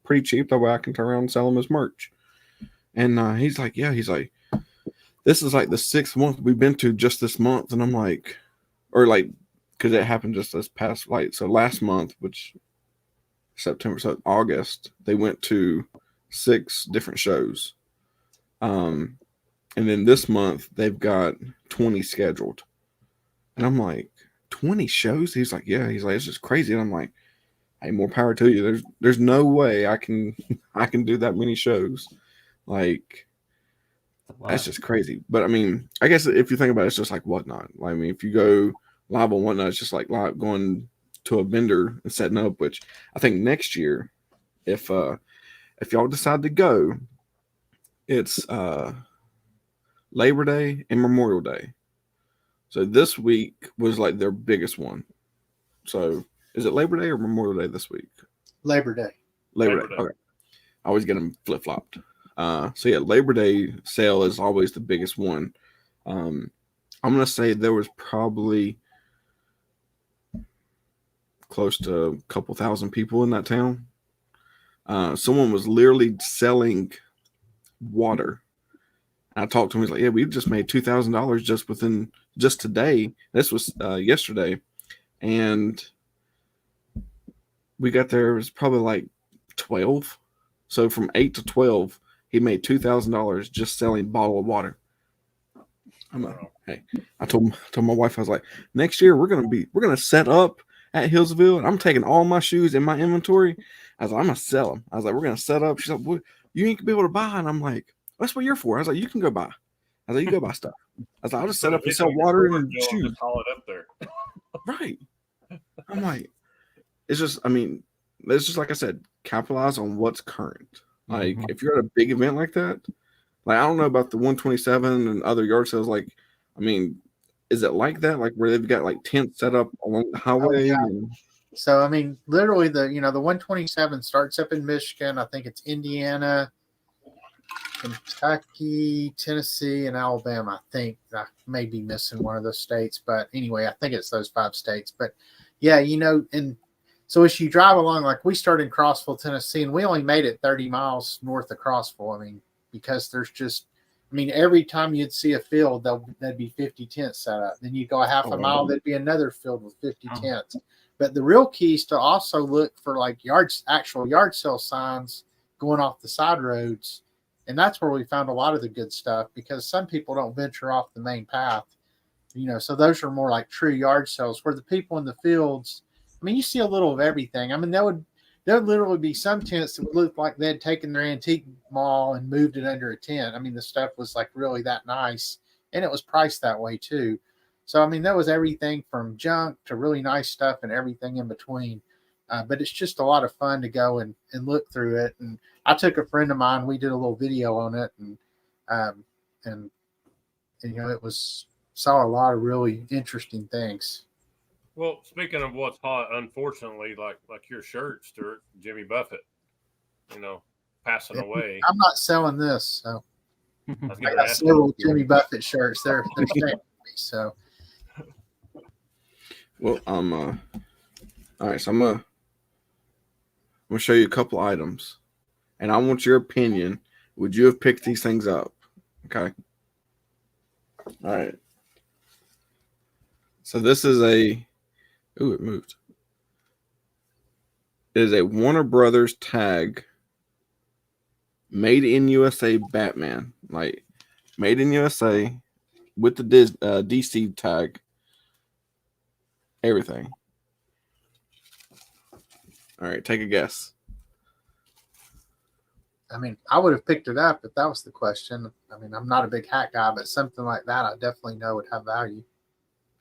pretty cheap. That way I can turn around and sell them as merch. And he's like, yeah. He's like, this is like the 6th month we've been to just this month. And I'm like, or like, because it happened just this past, like, so last month, which September, so August, they went to 6 different shows. And then this month they've got 20 scheduled. And I'm like, 20 shows? He's like, yeah. He's like, it's just crazy. And I'm like, hey, more power to you. There's no way I can do that many shows. Like, that's just crazy. But I mean, I guess if you think about it, it's just like Whatnot. Like, I mean, if you go live on Whatnot, it's just like live going to a vendor and setting up, which I think next year, if y'all decide to go, it's Labor Day and Memorial Day. So this week was like their biggest one. So is it Labor Day or Memorial Day this week? Labor Day. Labor Day. Okay. I always get them flip-flopped. So yeah, Labor Day sale is always the biggest one. I'm going to say there was probably close to a couple thousand people in that town. Someone was literally selling water. I talked to him. He's like, yeah, we just made $2,000 just today. This was yesterday. And we got there, it was probably like 12. So from 8 to 12, he made $2,000 just selling bottle of water. I'm like, hey, I told my wife, I was like, next year we're gonna set up at Hillsville, and I'm taking all my shoes in my inventory. I was like, I'm gonna sell them. I was like, we're gonna set up. She's like, well, you ain't gonna be able to buy. And I'm like, that's what you're for. I was like, you can go buy. I was like, you go buy stuff. I was like, I'll just set up and sell water and shoes. Just haul it up there. Right. I'm like, it's just, I mean, it's just like I said, capitalize on what's current. Like, if you're at a big event like that, like, I don't know about the 127 and other yard sales. Like, I mean, is it like that? Like, where they've got like tents set up along the highway? Oh, yeah. So, I mean, literally the 127 starts up in Michigan. I think it's Indiana, Kentucky, Tennessee, and Alabama. I think I may be missing one of those states, but anyway, I think it's those 5 states. But yeah, and so as you drive along, like we started in Crossville, Tennessee, and we only made it 30 miles north of Crossville. I mean, because there's just, I mean, every time you'd see a field, there'd be 50 tents set up. Then you go a half a mile, there'd be another field with 50 tents. But the real key is to also look for like actual yard sale signs going off the side roads. And that's where we found a lot of the good stuff, because some people don't venture off the main path, so those are more like true yard sales where the people in the fields, I mean, you see a little of everything. I mean, there would literally be some tents that would look like they'd taken their antique mall and moved it under a tent. I mean, the stuff was like really that nice, and it was priced that way too. So, I mean, that was everything from junk to really nice stuff and everything in between. But it's just a lot of fun to go and look through it. And I took a friend of mine, we did a little video on it, and it saw a lot of really interesting things. Well, speaking of what's hot, unfortunately, like your shirt, Stuart, Jimmy Buffett, passing away. I'm not selling this, so I got several Jimmy Buffett shirts. They're staying with me, so. Well, all right, so I'm gonna show you a couple items, and I want your opinion. Would you have picked these things up? Okay. All right. So this is it moved. It is a Warner Brothers tag, made in USA Batman, like made in USA with the DC tag, everything. All right, take a guess. I mean, I would have picked it up if that was the question. I mean, I'm not a big hat guy, but something like that I definitely know would have value.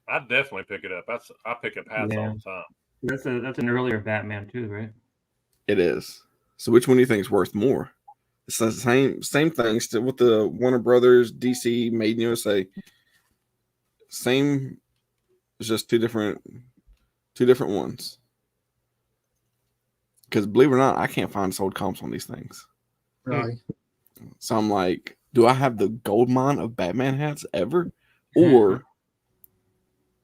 I'd definitely pick it up. I pick up hats all the time. That's an earlier Batman too, right? It is. So which one do you think is worth more? It's the same thing, still with the Warner Brothers, DC, Made in USA. Same, it's just two different ones. Because believe it or not, I can't find sold comps on these things. Really? So I'm like, do I have the gold mine of Batman hats ever? Or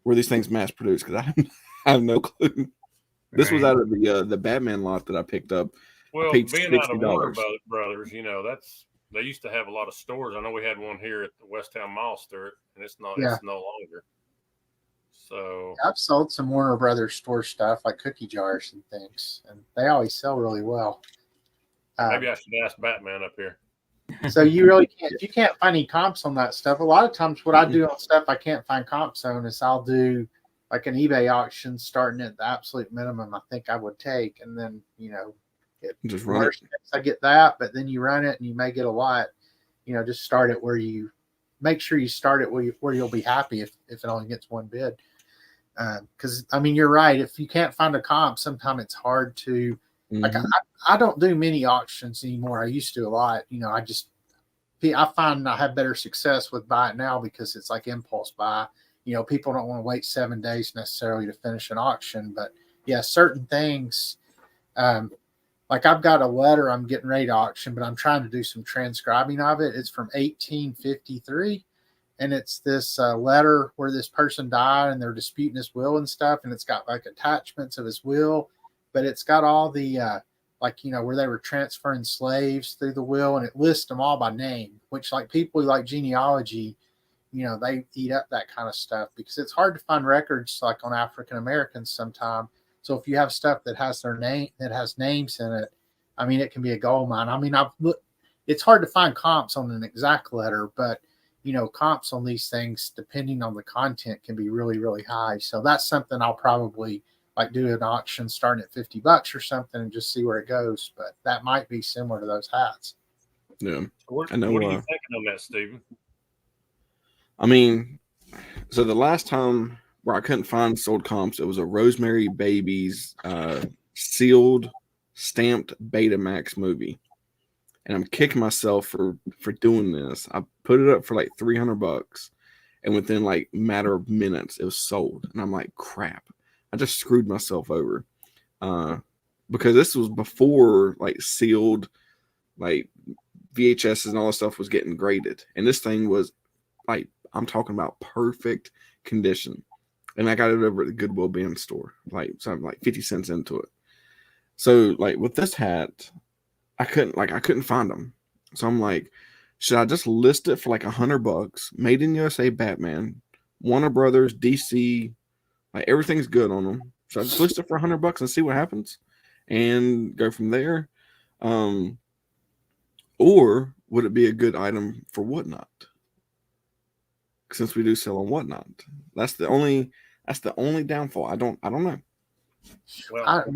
were these things mass produced? Because I have no clue. This was out of the Batman lot that I picked up. Well, paid being out of Warner $60. Brothers, you know, they used to have a lot of stores. I know we had one here at the West Town Mall, Stuart, and it's no longer. So I've sold some Warner Brothers store stuff like cookie jars and things, and they always sell really well. Maybe I should ask Batman up here. So you really can't, if you can't find any comps on that stuff. A lot of times what I do on stuff I can't find comps on is I'll do like an eBay auction starting at the absolute minimum I think I would take. And then, you know, just run it. I get that, but then you run it and you may get a lot. You know, just start it where you make sure you start it where you'll be happy if it only gets one bid. Because I mean, you're right. If you can't find a comp, sometimes it's hard to like. I don't do mini auctions anymore. I used to a lot. You know, I find I have better success with buy it now because it's like impulse buy. You know, people don't want to wait 7 days necessarily to finish an auction. But yeah, certain things. Like I've got a letter I'm getting ready to auction, but I'm trying to do some transcribing of it. It's from 1853. And it's this letter where this person died and they're disputing his will and stuff. And it's got like attachments of his will, but it's got all the, like, you know, where they were transferring slaves through the will, and it lists them all by name, which like people who like genealogy, you know, they eat up that kind of stuff because it's hard to find records like on African Americans sometimes. So if you have stuff that has their name, that has names in it, I mean, it can be a gold mine. I mean, it's hard to find comps on an exact letter, but you know, comps on these things, depending on the content, can be really, really high. So that's something I'll probably like do an auction starting at $50 or something and just see where it goes. But that might be similar to those hats. Yeah. I know. What are you thinking on that, Stephen? I mean, so the last time where I couldn't find sold comps, it was a Rosemary Babies sealed, stamped Betamax movie. And I'm kicking myself for doing this. I put it up for like $300, and within like a matter of minutes, it was sold. And I'm like, crap! I just screwed myself over because this was before like sealed, like VHS and all that stuff was getting graded, and this thing was like, I'm talking about perfect condition. And I got it over at the Goodwill bin store, like something like 50 cents into it. So like with this hat, I couldn't find them. So I'm like, should I just list it for like $100? Made in USA Batman, Warner Brothers, DC, like everything's good on them. So I just list it for $100 and see what happens and go from there. Or would it be a good item for Whatnot? Since we do sell on Whatnot. That's the only downfall. I don't know. Well,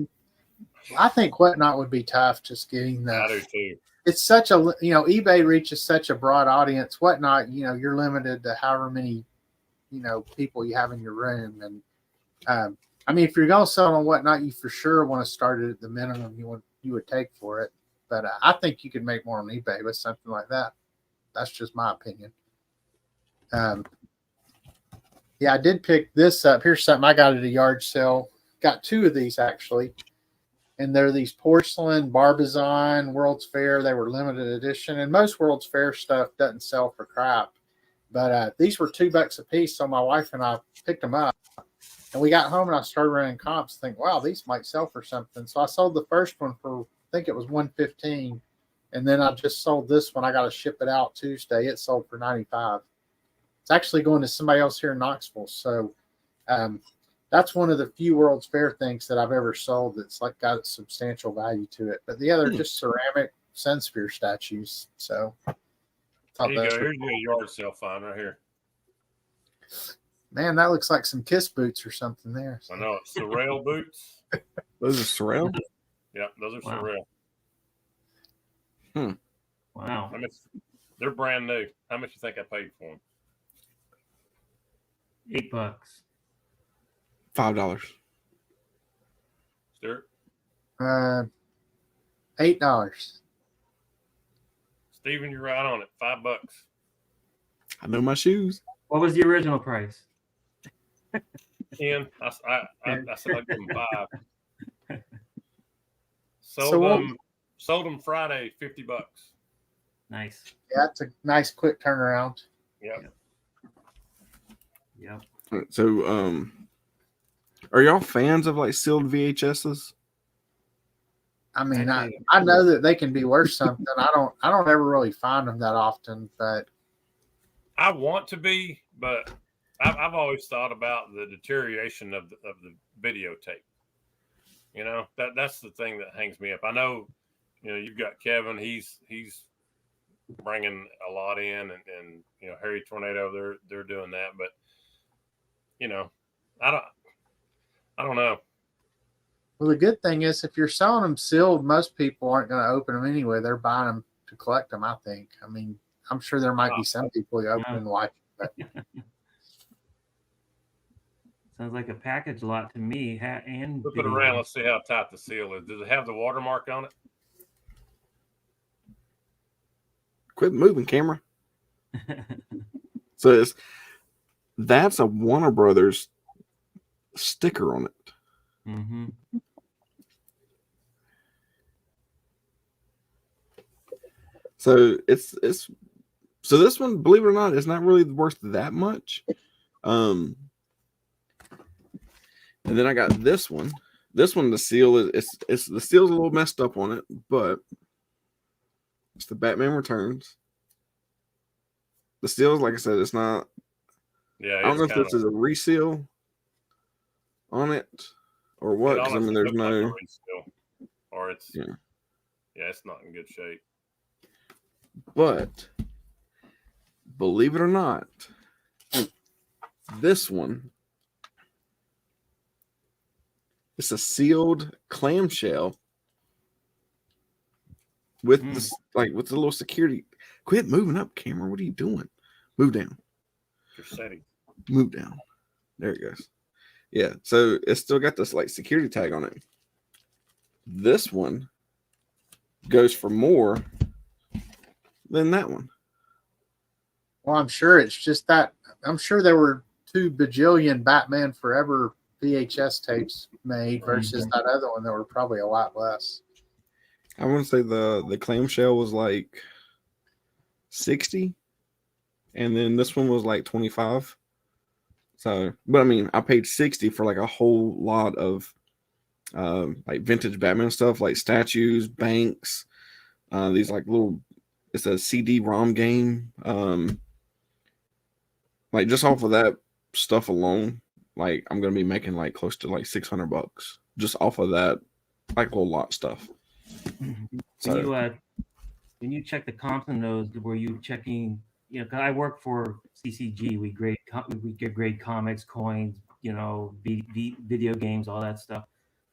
I think Whatnot would be tough just getting the. I do too. It's such a, you know, eBay reaches such a broad audience. Whatnot, you know, you're limited to however many, you know, people you have in your room. And I mean, if you're going to sell on Whatnot, you for sure want to start it at the minimum you would take for it. But I think you could make more on eBay with something like that. That's just my opinion. Yeah, I did pick this up. Here's something I got at a yard sale. Got two of these actually. And they're these porcelain Barbizon World's Fair. They were limited edition. And most World's Fair stuff doesn't sell for crap. But these were $2 a piece. So my wife and I picked them up. And we got home and I started running comps. Think, wow, these might sell for something. So I sold the first one for, I think it was $115. And then I just sold this one. I got to ship it out Tuesday. It sold for $95. It's actually going to somebody else here in Knoxville. So that's one of the few World's Fair things that I've ever sold that's like got substantial value to it. But the other just ceramic sun spear statues. So there you go. Here's your yard sale find right here. Man, that looks like some Kiss boots or something there. I know. Sorel boots. Those are Sorel? Yeah, those are Sorel. Wow. They're brand new. How much you think I paid for them? $8. $5. Stuart? $8. Steven, you're right on it. $5. I know my shoes. What was the original price? 10. I said I'd give them 5. So Sold them Friday, $50. Nice. Yeah, that's a nice quick turnaround. Yep. Yep. So, are y'all fans of like sealed VHSs? I mean, I know that they can be worth something. I don't ever really find them that often, but I want to be, but I've always thought about the deterioration of the videotape. You know, that's the thing that hangs me up. I know, you know, you've got Kevin. He's bringing a lot in, and you know, Harry Tornado. They're doing that, but you know, I don't know. well, the good thing is if you're selling them sealed, most people aren't going to open them anyway. They're buying them to collect them, I think. I mean, I'm sure there might be some people who open and watch, but Sounds like a package lot to me. And Flip it around. Let's see how tight the seal is. Does it have the watermark on it? Quit moving, camera. So that's a Warner Brothers sticker on it. Mm-hmm. So so this one, believe it or not, is not really worth that much. And then I got this one. This one, the seal is the seal's a little messed up on it, but it's the Batman Returns. The seal is, like I said, it's not. Yeah, I don't know if this is a reseal on it or what. Because I mean, there's no. Like or it's it's not in good shape. But believe it or not, this one, it's a sealed clamshell with this, like with the little security. Quit moving up, camera. What are you doing? Move down. You're setting. Move down. There it goes. Yeah. So it's still got this like security tag on it. This one goes for more than that one. well, I'm sure it's just that. I'm sure there were 2 bajillion Batman Forever VHS tapes made versus that other one that were probably a lot less. I want to say the clamshell was like 60, and then this one was like 25. So, but I mean, I paid 60 for like a whole lot of like vintage Batman stuff, like statues, banks, these like little. It's a CD-ROM game. Like just off of that stuff alone, like I'm gonna be making like close to like $600 just off of that, like little lot stuff. So when you check the comps on those, were you checking? You know, 'cause I work for CCG. We grade comics, coins, you know, video games, all that stuff.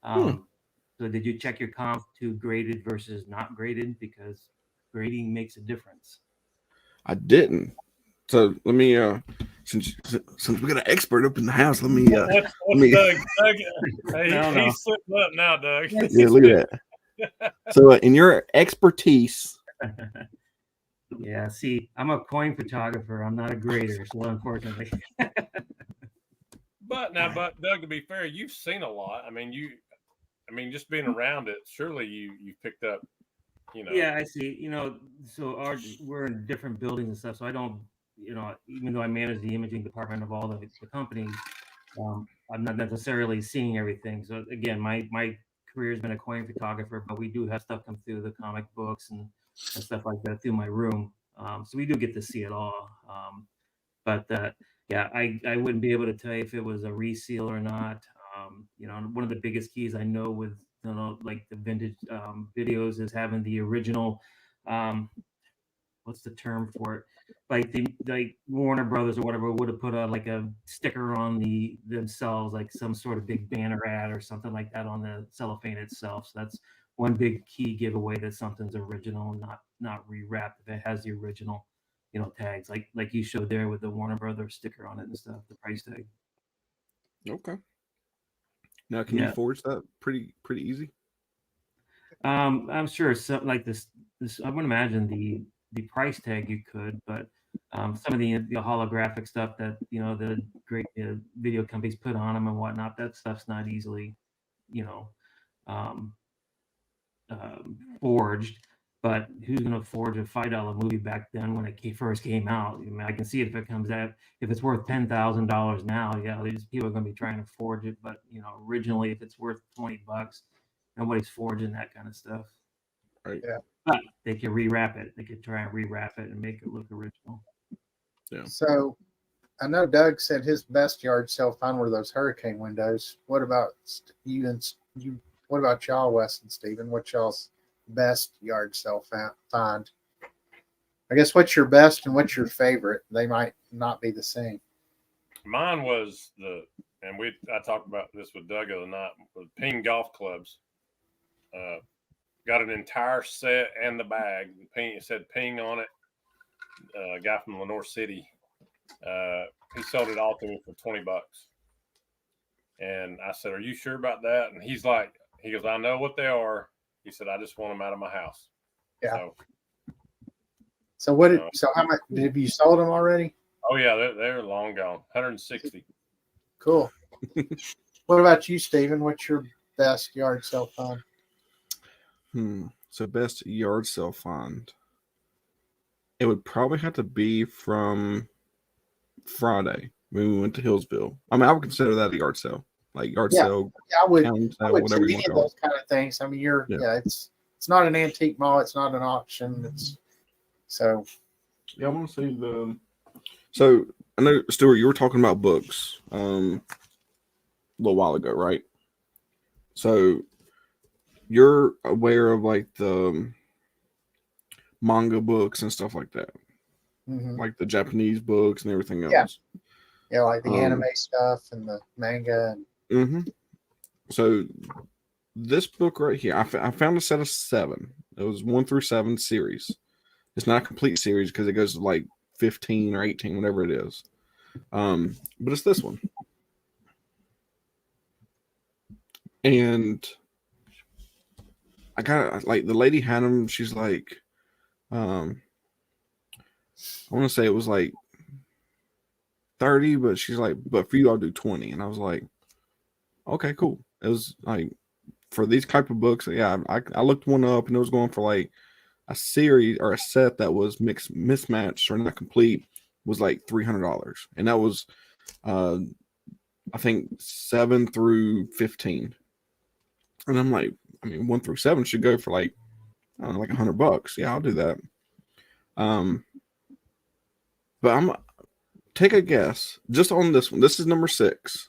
So did you check your comp to graded versus not graded? Because grading makes a difference. I didn't. So let me since we got an expert up in the house, let me Doug, hey, he's sitting up now, Doug. Yeah, look at that. So in your expertise, yeah, see, I'm a coin photographer. I'm not a grader, so unfortunately. But Doug, to be fair, you've seen a lot. I mean, just being around it, surely you've picked up, you know. Yeah, I see. You know, so we're in different buildings and stuff, so I don't, you know, even though I manage the imaging department of all the companies, I'm not necessarily seeing everything. So again, my career has been a coin photographer, but we do have stuff come through the comic books and stuff like that through my room. So we do get to see it all. But yeah, I wouldn't be able to tell you if it was a reseal or not. You know, one of the biggest keys I know with, you know, like the vintage videos is having the original. What's the term for it? Like Warner Brothers or whatever would have put like a sticker on themselves, like some sort of big banner ad or something like that on the cellophane itself. So that's one big key giveaway that something's original, not rewrapped if it has the original, you know, tags like you showed there with the Warner Brothers sticker on it and stuff, the price tag. Okay. Now, can you forge that pretty easy? I'm sure some like this. I would imagine the price tag you could, but some of the holographic stuff that the great video companies put on them and whatnot, that stuff's not easily, you know, um, forged. But who's going to forge a $5 movie back then when it first came out? I mean, I can see if it comes out, if it's worth $10,000 now, yeah, these people are going to be trying to forge it. But originally, if it's worth $20, nobody's forging that kind of stuff. Right. Yeah. But they can rewrap it. They could try and rewrap it and make it look original. Yeah. So I know Doug said his best yard sale find were those hurricane windows. What about you and you? What about y'all, Wes and Stephen? What's y'all's best yard sale find? I guess what's your best and what's your favorite? They might not be the same. Mine was I talked about this with Doug the other night, with Ping golf clubs. Got an entire set and the bag. It said Ping on it. A guy from Lenore City. He sold it all to me for $20. And I said, "Are you sure about that?" And he goes, "I know what they are." He said, "I just want them out of my house." Yeah. So what? So how much have you sold them already? Oh yeah, they're long gone. 160. Cool. What about you, Stephen? What's your best yard sale find? So best yard sale find. It would probably have to be from Friday when we went to Hillsville. I mean, I would consider that a yard sale, like yard sale. Yeah, I would. Town sale, I would whatever do you any want to of call those kind of things. I mean, it's not an antique mall. It's not an auction. It's so. Yeah, I want to see the. So I know, Stuart, you were talking about books a little while ago, right? So you're aware of like the manga books and stuff like that, like the Japanese books and everything else. Yeah, like the anime stuff and the manga. So this book right here, I found a set of 7. It was 1 through 7 series. It's not a complete series because it goes to like 15 or 18, whatever it is. But it's this one. And I got like the lady had them. She's like, I want to say it was like 30, but she's like, but for you, I'll do 20. And I was like, okay, cool. It was like for these type of books. Yeah, I looked one up and it was going for like a series or a set that was mismatched or not complete was like $300. And that was, I think 7 through 15. And I'm like, I mean, 1 through 7 should go for like, I don't know, like $100. Yeah, I'll do that. But I'm take a guess just on this one. This is number 6.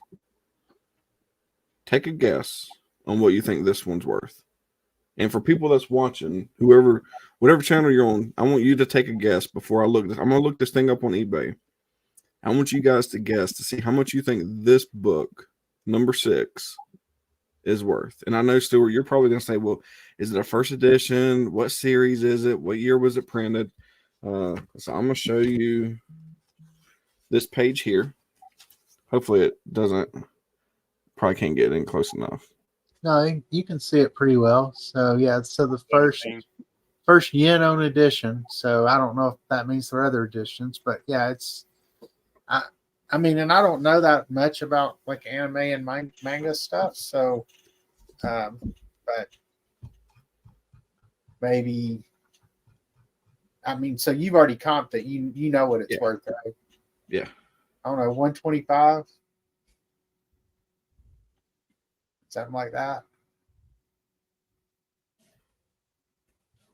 Take a guess on what you think this one's worth. And for people that's watching, whatever channel you're on, I want you to take a guess before I look this. I'm gonna look this thing up on eBay. I want you guys to guess to see how much you think this book, number 6, is worth. And I know, Stuart, you're probably gonna say, well, is it a first edition? What series is it? What year was it printed? So I'm gonna show you this page here. Hopefully it doesn't, probably can't get in close enough. No, you can see it pretty well. So yeah, so the first yen-owned edition. So I don't know if that means there are other editions, but yeah, it's I mean, and I don't know that much about like anime and manga stuff. So, but maybe, I mean, so you've already comped it. You know what it's worth, right? Yeah. I don't know, 125, something like that.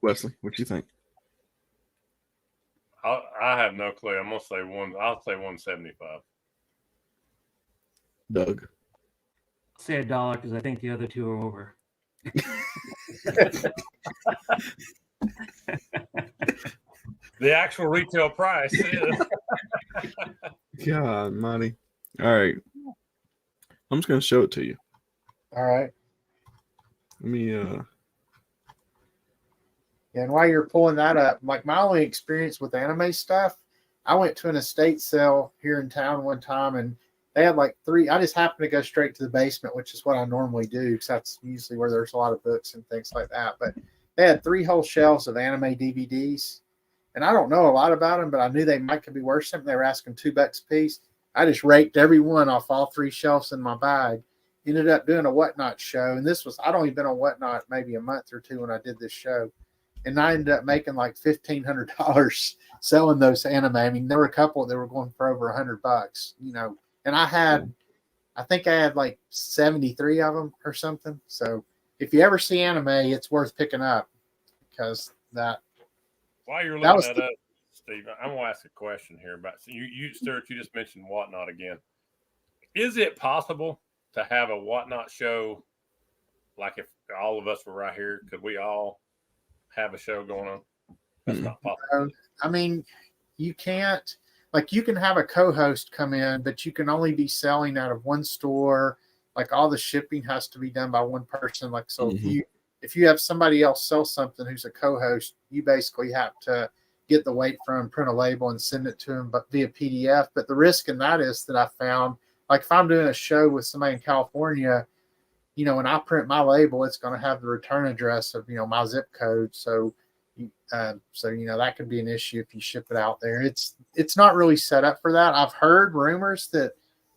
Wesley, what do you think? I have no clue. I'm gonna say I'll say 175. Doug. I'll say $1 because I think the other two are over. The actual retail price is. God, money. All right. I'm just gonna show it to you. All right. Let me And while you're pulling that up, like my only experience with anime stuff, I went to an estate sale here in town one time, and They had like 3. I just happened to go straight to the basement, which is what I normally do because that's usually where there's a lot of books and things like that. But they had 3 whole shelves of anime DVDs. And I don't know a lot about them, but I knew they might could be worth something. They were asking $2 a piece. I just raked every one off all 3 shelves in my bag. Ended up doing a Whatnot show. And this was, I'd only been on Whatnot maybe a month or 2 when I did this show. And I ended up making like $1,500 selling those anime. I mean, there were a couple that were going for over $100, you know. And I think I had like 73 of them or something. So if you ever see anime, it's worth picking up because that. While you're looking that up, Steve, I'm going to ask a question here about you, Stuart. You just mentioned Whatnot again. Is it possible to have a Whatnot show? Like if all of us were right here, could we all have a show going on? That's not possible. I mean, you can't. Like you can have a co-host come in, but you can only be selling out of one store. Like all the shipping has to be done by one person. Like so, if you have somebody else sell something who's a co-host, you basically have to get the weight from, print a label, and send it to them, but via PDF. But the risk in that is that I found, like if I'm doing a show with somebody in California, you know, when I print my label, it's going to have the return address of, you know, my zip code. So you know, that could be an issue if you ship it out there. It's not really set up for that. I've heard rumors that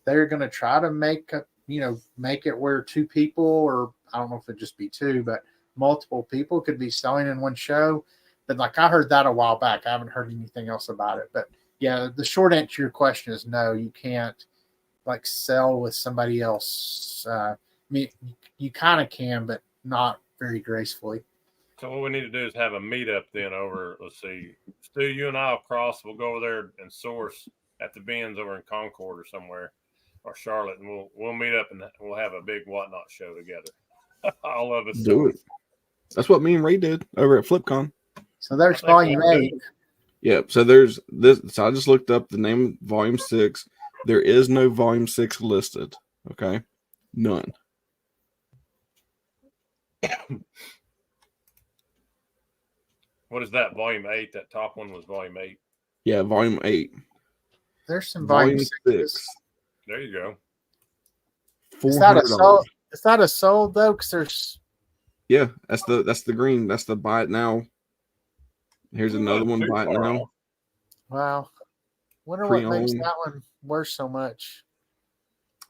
they're going to try to make it where 2 people, or I don't know if it'd just be 2, but multiple people could be selling in one show. But like I heard that a while back. I haven't heard anything else about it. But yeah, the short answer to your question is no, you can't like sell with somebody else. I mean, you kind of can, but not very gracefully. So what we need to do is have a meetup then over, let's see, Stu, you and I will cross. We'll go over there and source at the bins over in Concord or somewhere, or Charlotte, and we'll meet up and we'll have a big Whatnot show together. All of us. Do it. That's what me and Ray did over at FlipCon. So there's volume 8. Yeah. So there's this. So I just looked up the name of volume 6. There is no volume 6 listed. Okay. None. What is that? Volume 8? That top one was volume 8. Yeah, volume 8. There's some volume 6. There you go. Is that a sold though? Because there's. Yeah, that's the green. That's the buy it now. Here's another one. Buy it now. Wow. Wonder what makes that one worth so much.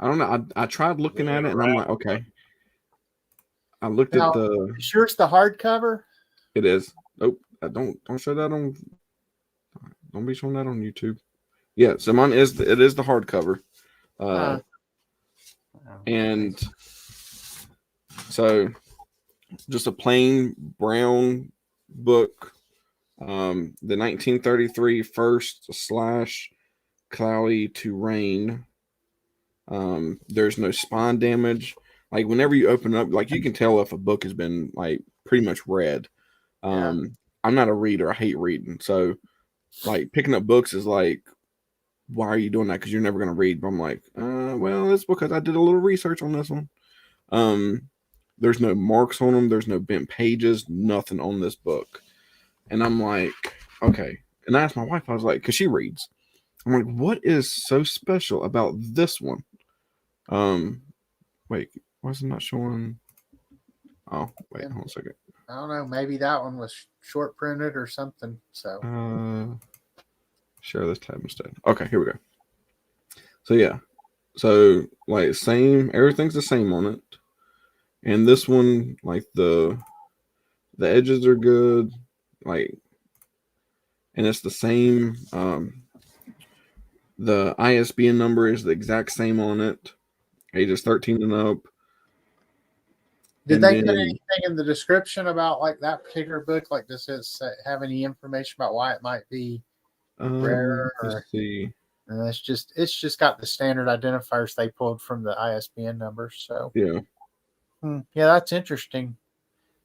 I don't know. I tried looking at it and I'm like, okay. I looked at the. Sure, it's the hardcover. It is. Oh, don't show that on. Don't be showing that on YouTube. Yeah, so mine is it is the hardcover, and so just a plain brown book. The 1933 first / cloudy to rain. There's no spine damage. Like whenever you open up, like you can tell if a book has been like pretty much read. I'm not a reader. I hate reading. So like picking up books is like, why are you doing that? Because you're never going to read. But I'm like, well, it's because I did a little research on this one. There's no marks on them. There's no bent pages, nothing on this book. And I'm like, okay. And I asked my wife, I was like, because she reads. I'm like, what is so special about this one? Wait, why is it not showing? Oh, wait, hold on a second. I don't know. Maybe that one was short printed or something. So share this tab instead. Okay, here we go. So yeah. So like same, everything's the same on it. And this one, like the edges are good. Like, and it's the same. The ISBN number is the exact same on it. Ages 13 and up. Did they put anything in the description about like that particular book? Like, does it have any information about why it might be rare? Let's see. It's just got the standard identifiers they pulled from the ISBN number. So yeah, yeah, that's interesting.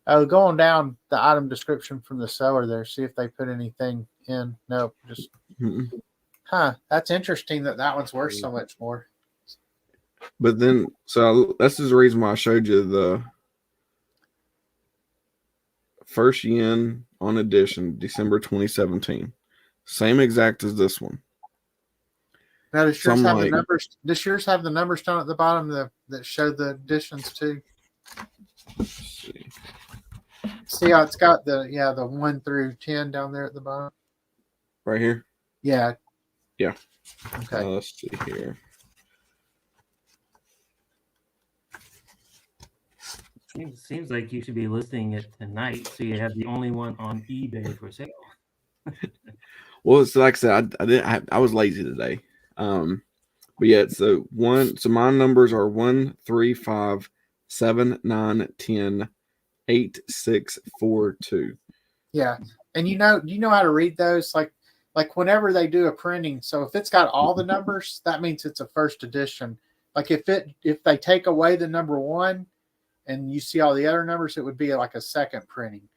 Going down the item description from the seller there, see if they put anything in. Nope, just that's interesting that one's worth so much more. But then, so this is the reason why I showed you the first yen on edition, December 2017. Same exact as this one. Now, does So yours I'm have the like, numbers? Does yours have the numbers down at the bottom that show the additions too? let's see. See how it's got the 1 through 10 down there at the bottom? Right here. Yeah. Yeah. Okay. Let's see here. Seems like you should be listing it tonight, so you have the only one on eBay for sale. Well, it's like I said, I was lazy today. But yeah, so my numbers are 1, 3, 5, 7, 9, 10, 8, 6, 4, 2. Yeah. And you know how to read those? Like whenever they do a printing, so if it's got all the numbers, that means it's a first edition. Like if they take away the number 1 and you see all the other numbers, it would be like a second printing.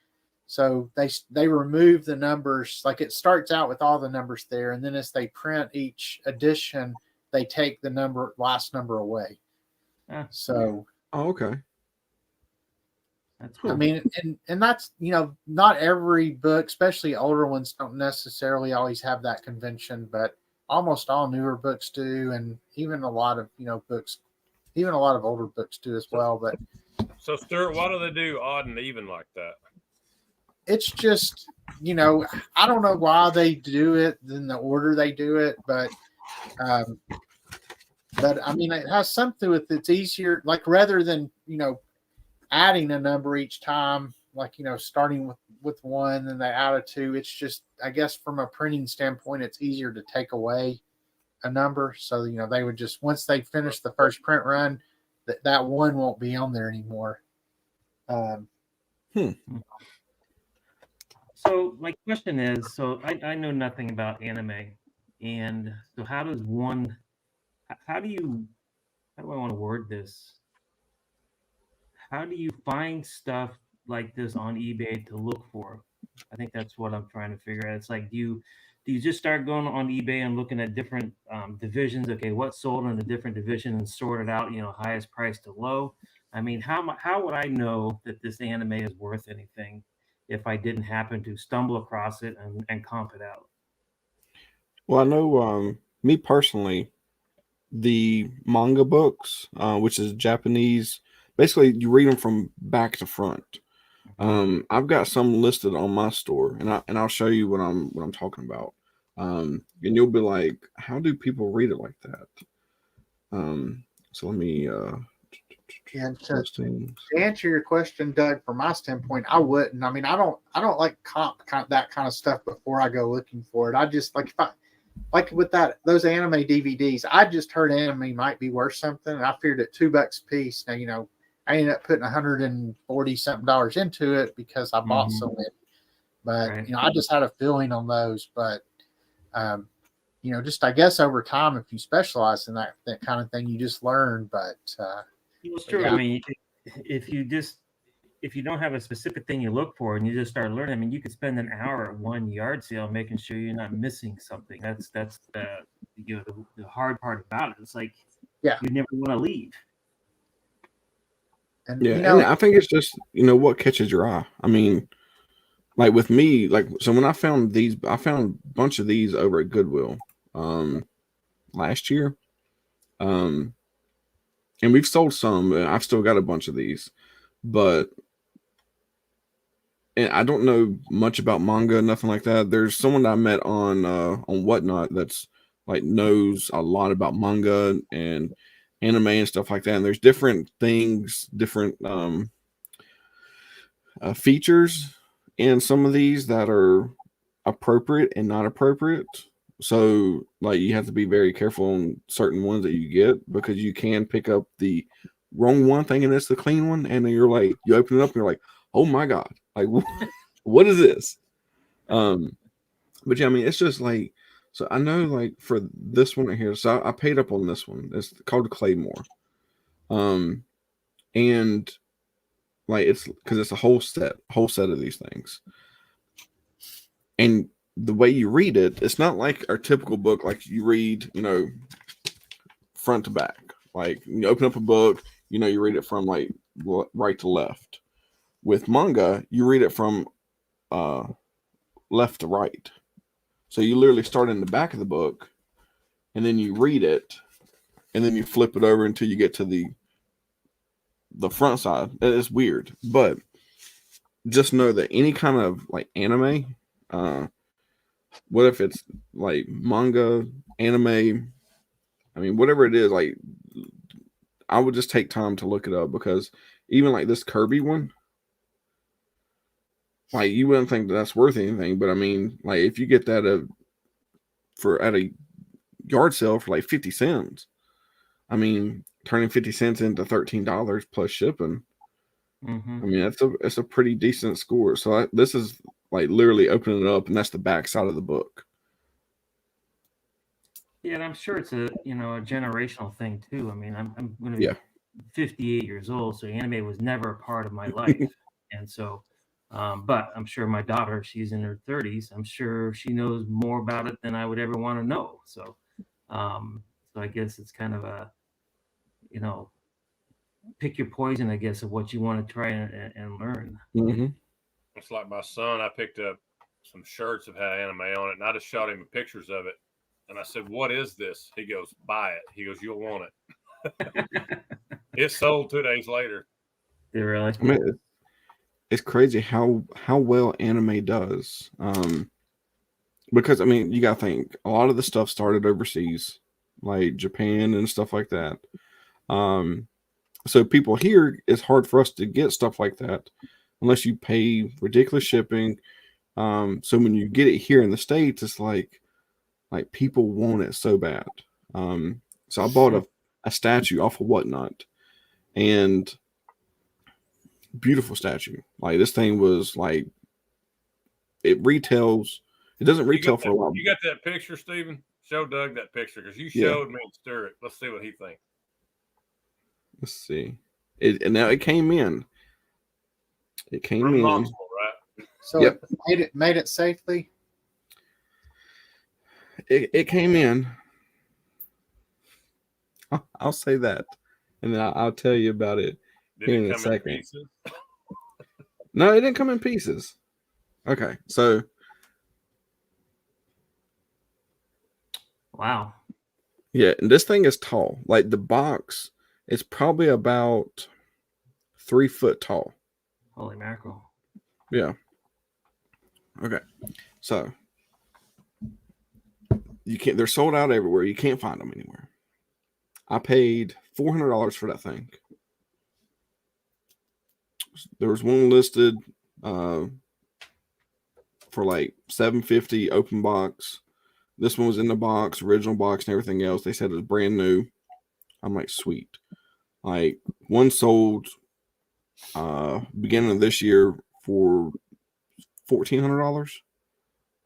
So they remove the numbers, like it starts out with all the numbers there, and then as they print each edition, they take the last number away. So okay. That's cool. I mean, and that's, not every book, especially older ones, don't necessarily always have that convention, but almost all newer books do, and even a lot of books, even a lot of older books do as well. But so Stuart, why do they do odd and even like that? it's just, I don't know why they do it in the order they do it, but I mean, it has something with it's easier, like rather than, adding a number each time, like, starting with 1 and they add a 2. It's just, I guess from a printing standpoint, it's easier to take away a number. So, they would just, once they finish the first print run, that 1 won't be on there anymore. So my question is, so I know nothing about anime, and so how do I want to word this? How do you find stuff like this on eBay to look for? I think that's what I'm trying to figure out. It's like, do you just start going on eBay and looking at different divisions? Okay, what's sold in a different division and sort it out, highest price to low. I mean, how would I know that this anime is worth anything if I didn't happen to stumble across it and comp it out? Well, I know me personally, the manga books, which is Japanese, basically you read them from back to front. I've got some listed on my store, and I'll show you what I'm talking about. And you'll be like, how do people read it like that? So let me And to answer your question, Doug, from my standpoint, I wouldn't. I mean, I don't like that kind of stuff before I go looking for it. I just like with those anime DVDs. I just heard anime might be worth something, and I figured at $2 a piece. Now, I ended up putting $140 something into it because I bought so many. But Right. I just had a feeling on those. But just I guess over time, if you specialize in that kind of thing, you just learn. But It's true. yeah. I mean, if you don't have a specific thing you look for and you just start learning, I mean, you could spend an hour at one yard sale making sure you're not missing something. That's the hard part about it. It's like, Yeah. you never want to leave. And and I think it's just what catches your eye. I mean, like with me, so when I found a bunch of these over at Goodwill last year, and we've sold some. I've still got a bunch of these, but and I don't know much about manga, nothing like that. There's someone that I met on Whatnot that's like knows a lot about manga and anime and stuff like that. And there's different things, different features in some of these that are appropriate and not appropriate. So like you have to be very careful on certain ones that you get, because you can pick up the wrong one thinking it's the clean one, and then you open it up and you're like, oh my God, like what is this? But yeah, I mean, it's just like, so I know like for this one right here, so I paid up on this one. It's called Claymore. And like it's because it's a whole set of these things. And the way you read it, it's not like our typical book, like you read, front to back. Like you open up a book, you read it from like right to left. With manga, you read it from left to right. So you literally start in the back of the book and then you read it, and then you flip it over until you get to the front side. It's weird, but just know that any kind of like anime, what if it's like manga, anime, I mean, whatever it is, like I would just take time to look it up, because even like this Kirby one, like you wouldn't think that that's worth anything, but I mean, like if you get that at a yard sale for like 50 cents, I mean, turning 50 cents into $13 plus shipping. I mean, it's a pretty decent score. So this is like literally opening it up, and that's the back side of the book. Yeah, and I'm sure it's a generational thing too. I mean, I'm going to be 58 years old, so anime was never a part of my life, and so, but I'm sure my daughter, she's in her 30s. I'm sure she knows more about it than I would ever want to know. So, so I guess it's kind of a, pick your poison, I guess, of what you want to try and learn. Mm-hmm. It's like my son. I picked up some shirts that had anime on it, and I just showed him pictures of it. And I said, "What is this?" He goes, "Buy it." He goes, "You'll want it." It sold 2 days later. They really? I mean, it's crazy how well anime does. Because I mean, you gotta think a lot of the stuff started overseas, like Japan and stuff like that. So people here, it's hard for us to get stuff like that unless you pay ridiculous shipping. So when you get it here in the States, it's like people want it so bad. So I bought a statue off of Whatnot, and beautiful statue. Like this thing was like, it retails. It doesn't retail for a while. You got that picture, Stephen? Show Doug that picture, because you showed me and Stuart. Let's see what he thinks. Let's see. And now it came in. It came in. Right? So it made it safely. It came in. I'll say that, and then I'll tell you about it in a second. Pieces? No, it didn't come in pieces. Okay, so wow. Yeah, and this thing is tall. Like the box is probably about 3 foot tall. Holy mackerel. Yeah. Okay. So they're sold out everywhere. You can't find them anywhere. I paid $400 for that thing. There was one listed for like $750 open box. This one was in the box, original box and everything else. They said it was brand new. I'm like, sweet. Like one sold beginning of this year for $1,400.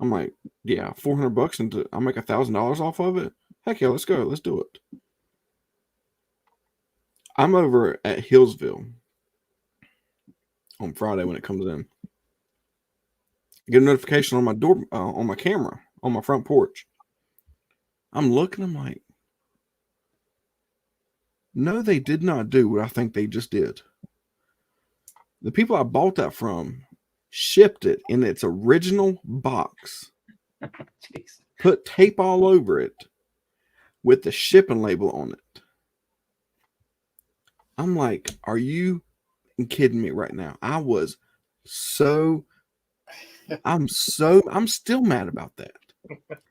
I'm like, yeah, $400 and I'll make $1,000 off of it. Heck yeah, let's go. Let's do it. I'm over at Hillsville on Friday when it comes in. Get a notification on my door, on my camera, on my front porch. I'm looking, I'm like, no, they did not do what I think they just did. The people I bought that from shipped it in its original box, put tape all over it with the shipping label on it. I'm like, are you kidding me right now? I'm still mad about that.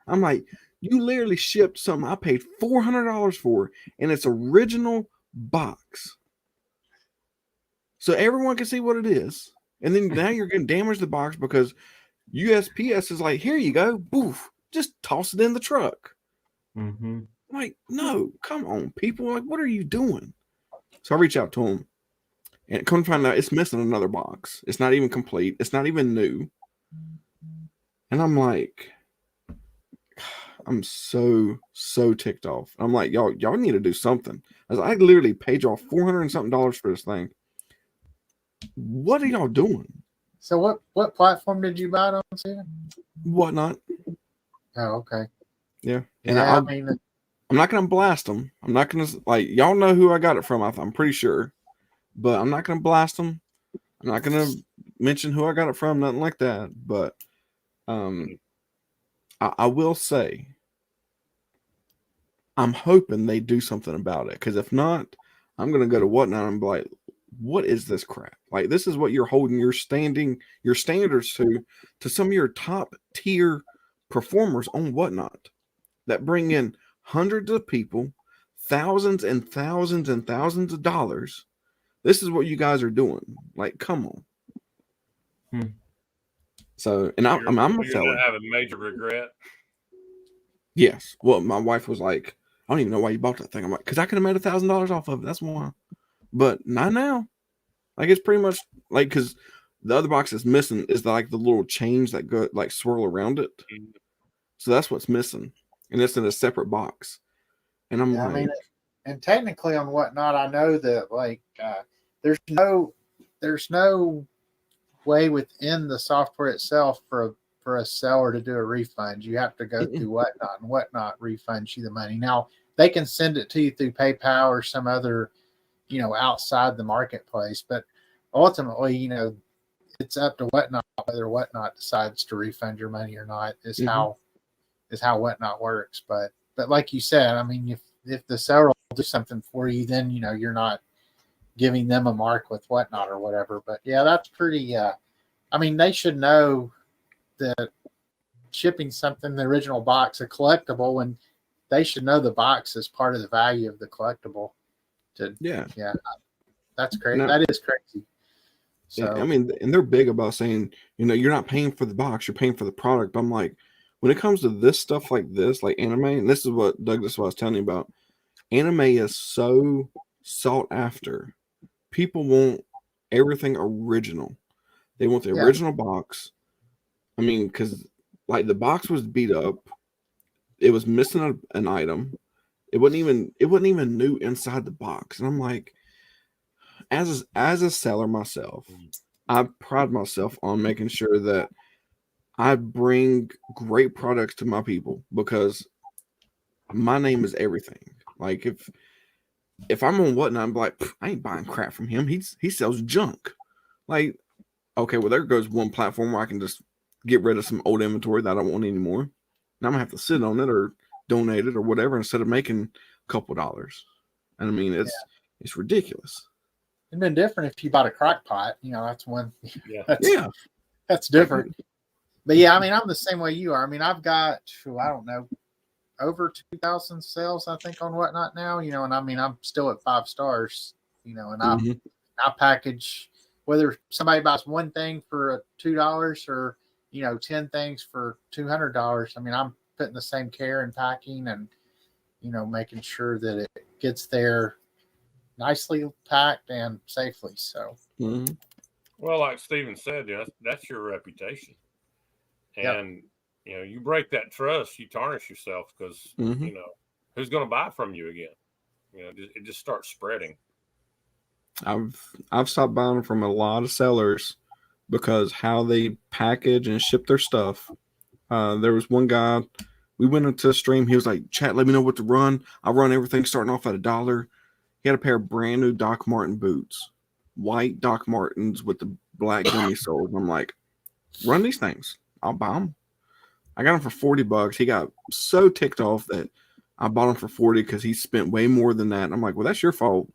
I'm like, you literally shipped something I paid $400 for in its original box, so everyone can see what it is. And then now you're going to damage the box because USPS is like, here you go, boof, just toss it in the truck. Mm-hmm. Like, no, come on, people. Like, what are you doing? So I reach out to them, and come to find out it's missing another box. It's not even complete. It's not even new. And I'm like, I'm so ticked off. I'm like, y'all need to do something. I literally paid y'all $400 and something for this thing. What are y'all doing? So what platform did you buy it on, Steven? Whatnot. Oh, okay. Yeah. And I mean, I'm not going to blast them. I'm not going to, like, y'all know who I got it from, I'm pretty sure. But I'm not going to blast them. I'm not going to mention who I got it from, nothing like that. But I will say I'm hoping they do something about it, because if not, I'm gonna go to Whatnot and be like, what is this crap? Like, this is what you're holding your standards to some of your top tier performers on Whatnot that bring in hundreds of people, thousands and thousands and thousands of dollars. This is what you guys are doing. Like, come on. So, and I'm a seller. You're having major regret. Yes. Well, my wife was like, I don't even know why you bought that thing. I'm like, because I could have made $1,000 off of it. That's why. But not now. Like, it's pretty much like, because the other box that's missing is like the little chains that go like swirl around it. So that's what's missing, and it's in a separate box. And I'm like, I mean, and technically on Whatnot, I know that like there's no way within the software itself for a seller to do a refund. You have to go through Whatnot, and Whatnot refunds you the money. Now they can send it to you through PayPal or some other, outside the marketplace, but ultimately, it's up to Whatnot whether Whatnot decides to refund your money or not. Is how Whatnot works. But like you said, I mean, if the seller will do something for you, then you're not giving them a mark with Whatnot or whatever. But yeah, that's pretty. I mean, they should know that shipping something, the original box, a collectible, when they should know the box is part of the value of the collectible. Yeah, that's crazy. No. That is crazy. So I mean, and they're big about saying, you're not paying for the box, you're paying for the product. But I'm like, when it comes to this stuff like this, like anime, and this is what Douglas was telling you about, anime is so sought after. People want everything original. They want the original box. I mean, because like the box was beat up, it was missing an item. It wasn't even new inside the box, and I'm like, as a seller myself, I pride myself on making sure that I bring great products to my people, because my name is everything. Like if I'm on Whatnot, I'm like, I ain't buying crap from him. He sells junk. Like, okay, well, there goes one platform where I can just get rid of some old inventory that I don't want anymore. And I'm gonna have to sit on it or donate it or whatever instead of making a couple dollars. And I mean, it's ridiculous. It'd been different if you bought a crock pot. That's one. That's different. But yeah, I mean, I'm the same way you are. I mean, I've got, I don't know, over 2,000 sales, I think, on Whatnot now. And I mean, I'm still at 5 stars. And I package, whether somebody buys one thing for $2 or 10 things for $200. I mean, I'm putting the same care in packing and making sure that it gets there nicely packed and safely. So, well, like Steven said, that's your reputation, and you break that trust, you tarnish yourself, because who's going to buy from you again? It just starts spreading. I've stopped buying from a lot of sellers because how they package and ship their stuff. There was one guy, we went into a stream. He was like, "Chat, let me know what to run. I run everything starting off at $1." He had a pair of brand new Doc Marten boots, white Doc Martens with the black gummy soles. I'm like, run these things. I'll buy them. I got them for $40. He got so ticked off that I bought them for $40 because he spent way more than that. And I'm like, well, that's your fault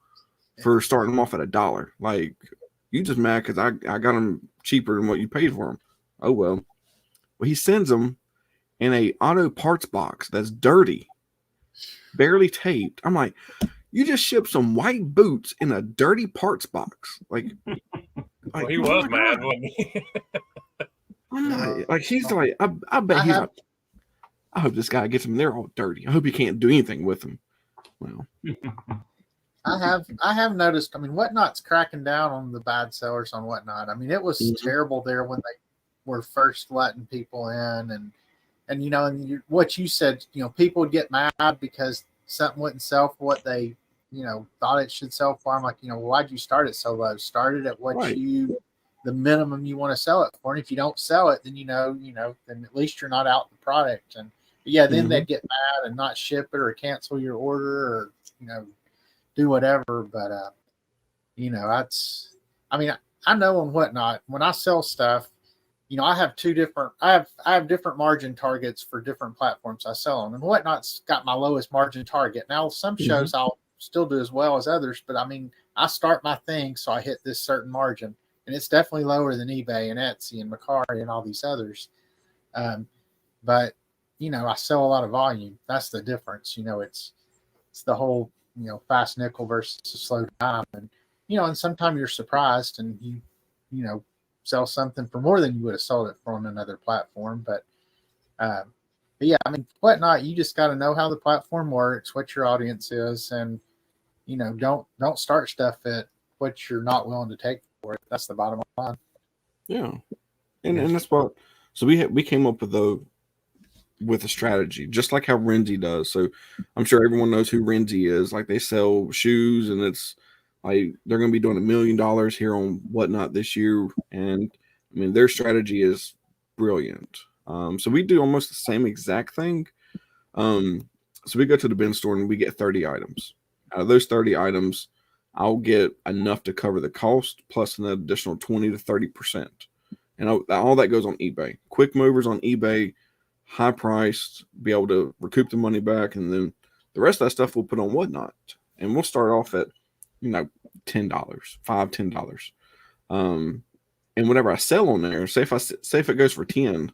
for starting them off at $1. Like, you just mad because I got them cheaper than what you paid for them. Oh, well. Well, he sends them in a auto parts box that's dirty, barely taped. I'm like, you just shipped some white boots in a dirty parts box. Like well, he was mad, wasn't he? I'm not, like, he's like, I bet he's like, I hope this guy gets them. They're all dirty. I hope he can't do anything with them. Well, I have noticed. I mean, Whatnot's cracking down on the bad sellers on Whatnot. I mean, it was terrible there when they were first letting people in, and what you said, people would get mad because something wouldn't sell for what they, thought it should sell for. I'm like, why'd you start it so low? Start it at what the minimum you want to sell it for. And if you don't sell it, then then at least you're not out the product. And then they'd get mad and not ship it or cancel your order or do whatever. But that's, I mean, I know on Whatnot, when I sell stuff, I have I have different margin targets for different platforms I sell on, and Whatnot's got my lowest margin target. Now, some shows I'll still do as well as others, but I mean, I start my thing so I hit this certain margin, and it's definitely lower than eBay and Etsy and Mercari and all these others. But I sell a lot of volume. That's the difference. It's the whole fast nickel versus a slow dime, and sometimes you're surprised and you sell something for more than you would have sold it for on another platform. But yeah, I mean, Whatnot, you just got to know how the platform works, what your audience is, and don't start stuff at what you're not willing to take for it. That's the bottom line. Yeah, and that's what. So we came up with a strategy, just like how Renzi does. So I'm sure everyone knows who Renzi is. Like, they sell shoes, and it's like they're going to be doing $1 million here on Whatnot this year. And I mean, their strategy is brilliant. So we do almost the same exact thing. So we go to the bin store and we get 30 items. Out of those 30 items, I'll get enough to cover the cost plus an additional 20 to 30%. And all that goes on eBay. Quick movers on eBay, high priced, be able to recoup the money back, and then the rest of that stuff we'll put on Whatnot. And we'll start off at $10, $5-10. And whenever I sell on there, say if it goes for 10,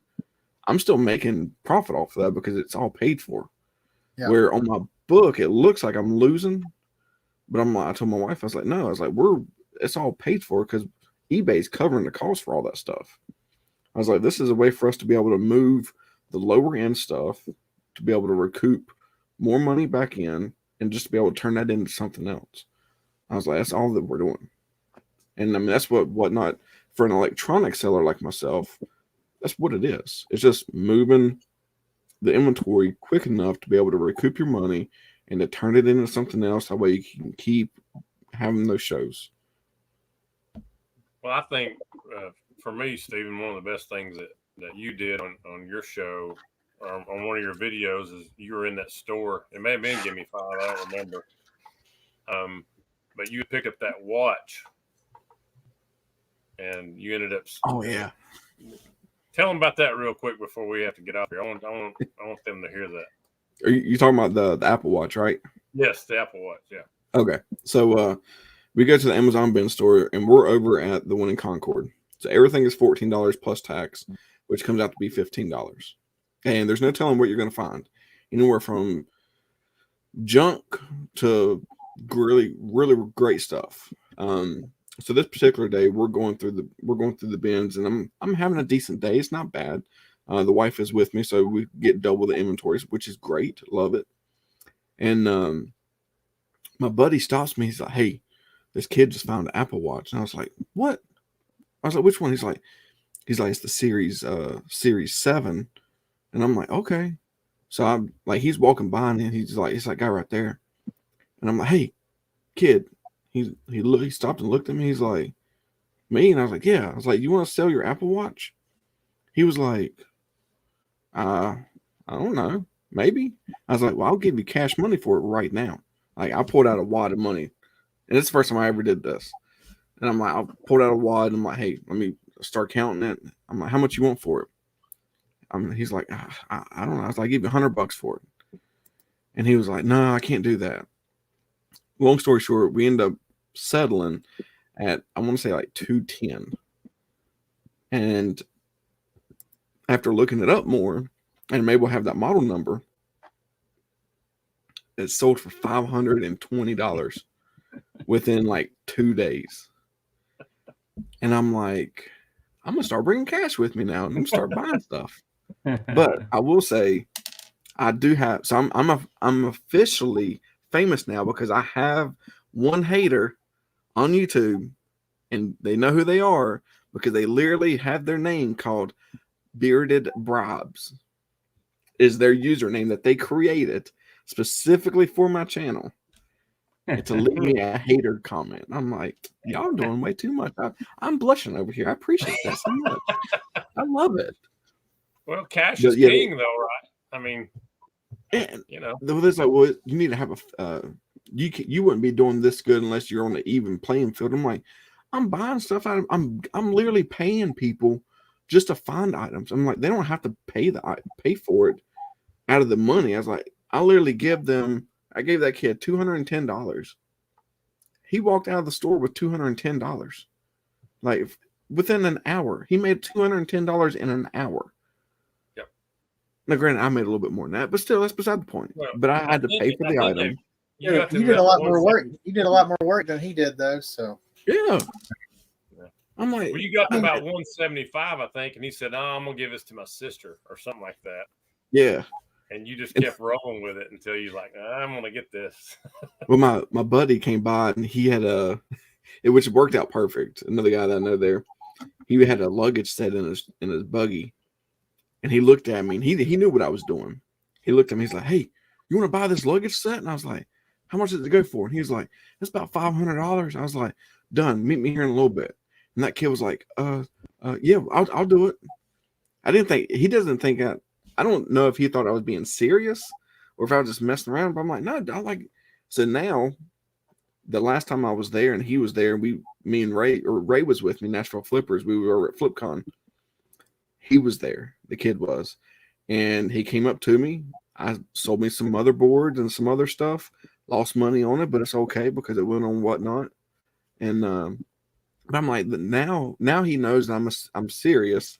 I'm still making profit off of that because it's all paid for. Yeah. Where on my book it looks like I'm losing, but I told my wife, I was like, it's all paid for because eBay's covering the cost for all that stuff. I was like, this is a way for us to be able to move the lower end stuff to be able to recoup more money back in and just to be able to turn that into something else. I was like, that's all that we're doing. And I mean, that's Whatnot for an electronic seller like myself. That's what it is. It's just moving the inventory quick enough to be able to recoup your money and to turn it into something else. That way you can keep having those shows. Well, I think for me, Stephen, one of the best things that you did on your show or on one of your videos is you were in that store. It may have been Give Me Five, I don't remember. But you pick up that watch and you ended up. Oh, yeah. Tell them about that real quick before we have to get out here. I want them to hear that. Are you talking about the Apple Watch, right? Yes, the Apple Watch, yeah. Okay. So we go to the Amazon bin store, and we're over at the one in Concord. So everything is $14 plus tax, which comes out to be $15. And there's no telling what you're going to find. Anywhere from junk to really, really great stuff. So this particular day, we're going through the bins, and I'm having a decent day. It's not bad. The wife is with me, so we get double the inventories, which is great. Love it. And my buddy stops me. He's like, "Hey, this kid just found an Apple Watch." And I was like, "What?" I was like, "Which one?" He's like, "It's the Series 7." And I'm like, "Okay." So I'm like, he's walking by, and he's like, "It's that guy right there." And I'm like, "Hey, kid." He stopped and looked at me. He's like, "Me?" And I was like, "Yeah." I was like, "You want to sell your Apple Watch?" He was like, I don't know. Maybe. I was like, "Well, I'll give you cash money for it right now." Like, I pulled out a wad of money. And it's the first time I ever did this. And I'm like, I pulled out a wad, and I'm like, "Hey, let me start counting it." I'm like, "How much you want for it?" He's like, I don't know. I was like, "I'll give you $100 for it." And he was like, "No, I can't do that." Long story short, we end up settling at, I want to say, like $210. And after looking it up more, and maybe we'll have that model number, it sold for $520 within like 2 days. And I'm like, I'm gonna start bringing cash with me now, and I'm start buying stuff. But I will say, I do have. So I'm officially famous now because I have one hater on YouTube, and they know who they are because they literally have their name called Bearded Bribes. Is their username that they created specifically for my channel. And to leave me a hater comment. I'm like, y'all doing way too much. I'm blushing over here. I appreciate that so much. I love it. Well, cash is king, though, right? I mean, there's like, well, you need to have you wouldn't be doing this good unless you're on an even playing field. I'm like, I'm buying stuff out of, I'm literally paying people just to find items. I'm like, they don't have to pay for it out of the money. I was like, I literally gave that kid $210. He walked out of the store with $210. Like within an hour, he made $210 in an hour. Yep. Now, granted, I made a little bit more than that, but still, that's beside the point. Well, but I had to pay for the item. You did a lot more work. You did a lot more work than he did, though. So yeah. I'm like, well, you got to about 175, I think, and he said, "Oh, I'm gonna give this to my sister or something like that." Yeah. And you just kept rolling with it until you're like, "I'm gonna get this." Well, my buddy came by and he had which worked out perfect. Another guy that I know there, he had a luggage set in his buggy, and he looked at me and he knew what I was doing. He looked at me, he's like, "Hey, you want to buy this luggage set?" And I was like, "How much does it go for?" And he was like, "It's about $500." I was like, "Done. Meet me here in a little bit." And that kid was like, yeah, I'll do it." He doesn't think I don't know if he thought I was being serious or if I was just messing around, but I'm like, no, so now the last time I was there and he was there, me and Ray was with me, Nashville Flypperz. We were at FlipCon. He was there. The kid was, and he came up to me. I sold me some motherboards and some other stuff, lost money on it, but it's okay because it went on Whatnot. And, but I'm like, now he knows I'm serious.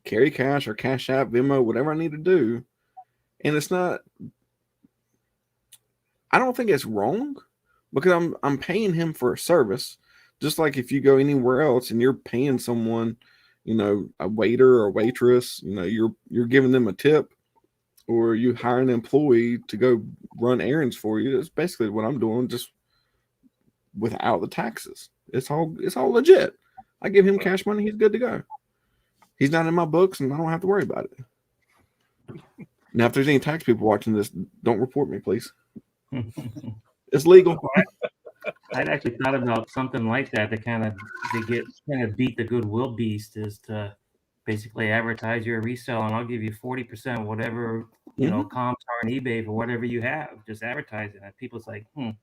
Carry cash or Cash App, Venmo, whatever I need to do. And it's not, I don't think it's wrong because I'm paying him for a service. Just like if you go anywhere else and you're paying someone, a waiter or waitress, you're giving them a tip, or you hire an employee to go run errands for you. That's basically what I'm doing, just without the taxes. It's all legit. I give him cash money, he's good to go. He's not in my books, and I don't have to worry about it. Now, if there's any tax people watching this, don't report me, please. It's legal. I'd actually thought about something like that to kind of beat the goodwill beast, is to basically advertise your resale, and I'll give you 40% whatever comps are on eBay for whatever you have. Just advertise it, and people's like, I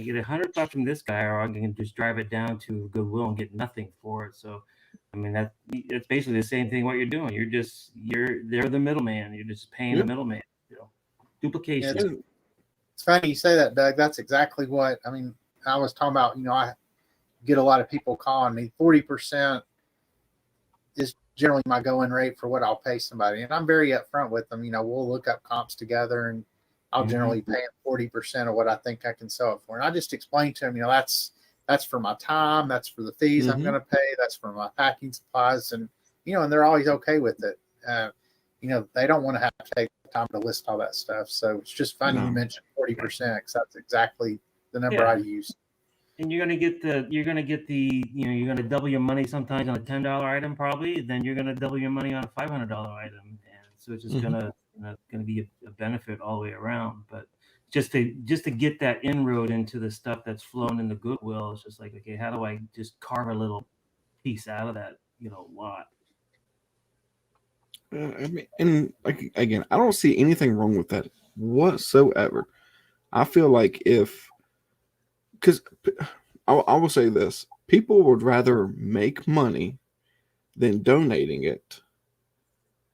get $100 from this guy, or I can just drive it down to Goodwill and get nothing for it. So, I mean, it's basically the same thing. What you're doing, they're the middleman. You're just paying the middleman. Duplication. Yeah, it's funny you say that, Doug. That's exactly what I mean. I was talking about. I get a lot of people calling me. 40% is generally my going rate for what I'll pay somebody, and I'm very upfront with them. We'll look up comps together, and I'll generally pay them 40% of what I think I can sell it for. And I just explain to them, that's for my time, that's for the fees I'm going to pay, that's for my packing supplies, and and they're always okay with it. They don't want to have to take the time to list all that stuff. So it's just funny you mentioned 40%, because that's exactly the number I use. And you're going to double your money sometimes on a $10 item, probably. Then you're going to double your money on a $500 item, and so it's just going to be a benefit all the way around. But just to get that inroad into the stuff that's flown in the Goodwill, it's just like, okay, how do I just carve a little piece out of that lot? I mean, and again, I don't see anything wrong with that whatsoever. I feel like because I will say this, people would rather make money than donating it.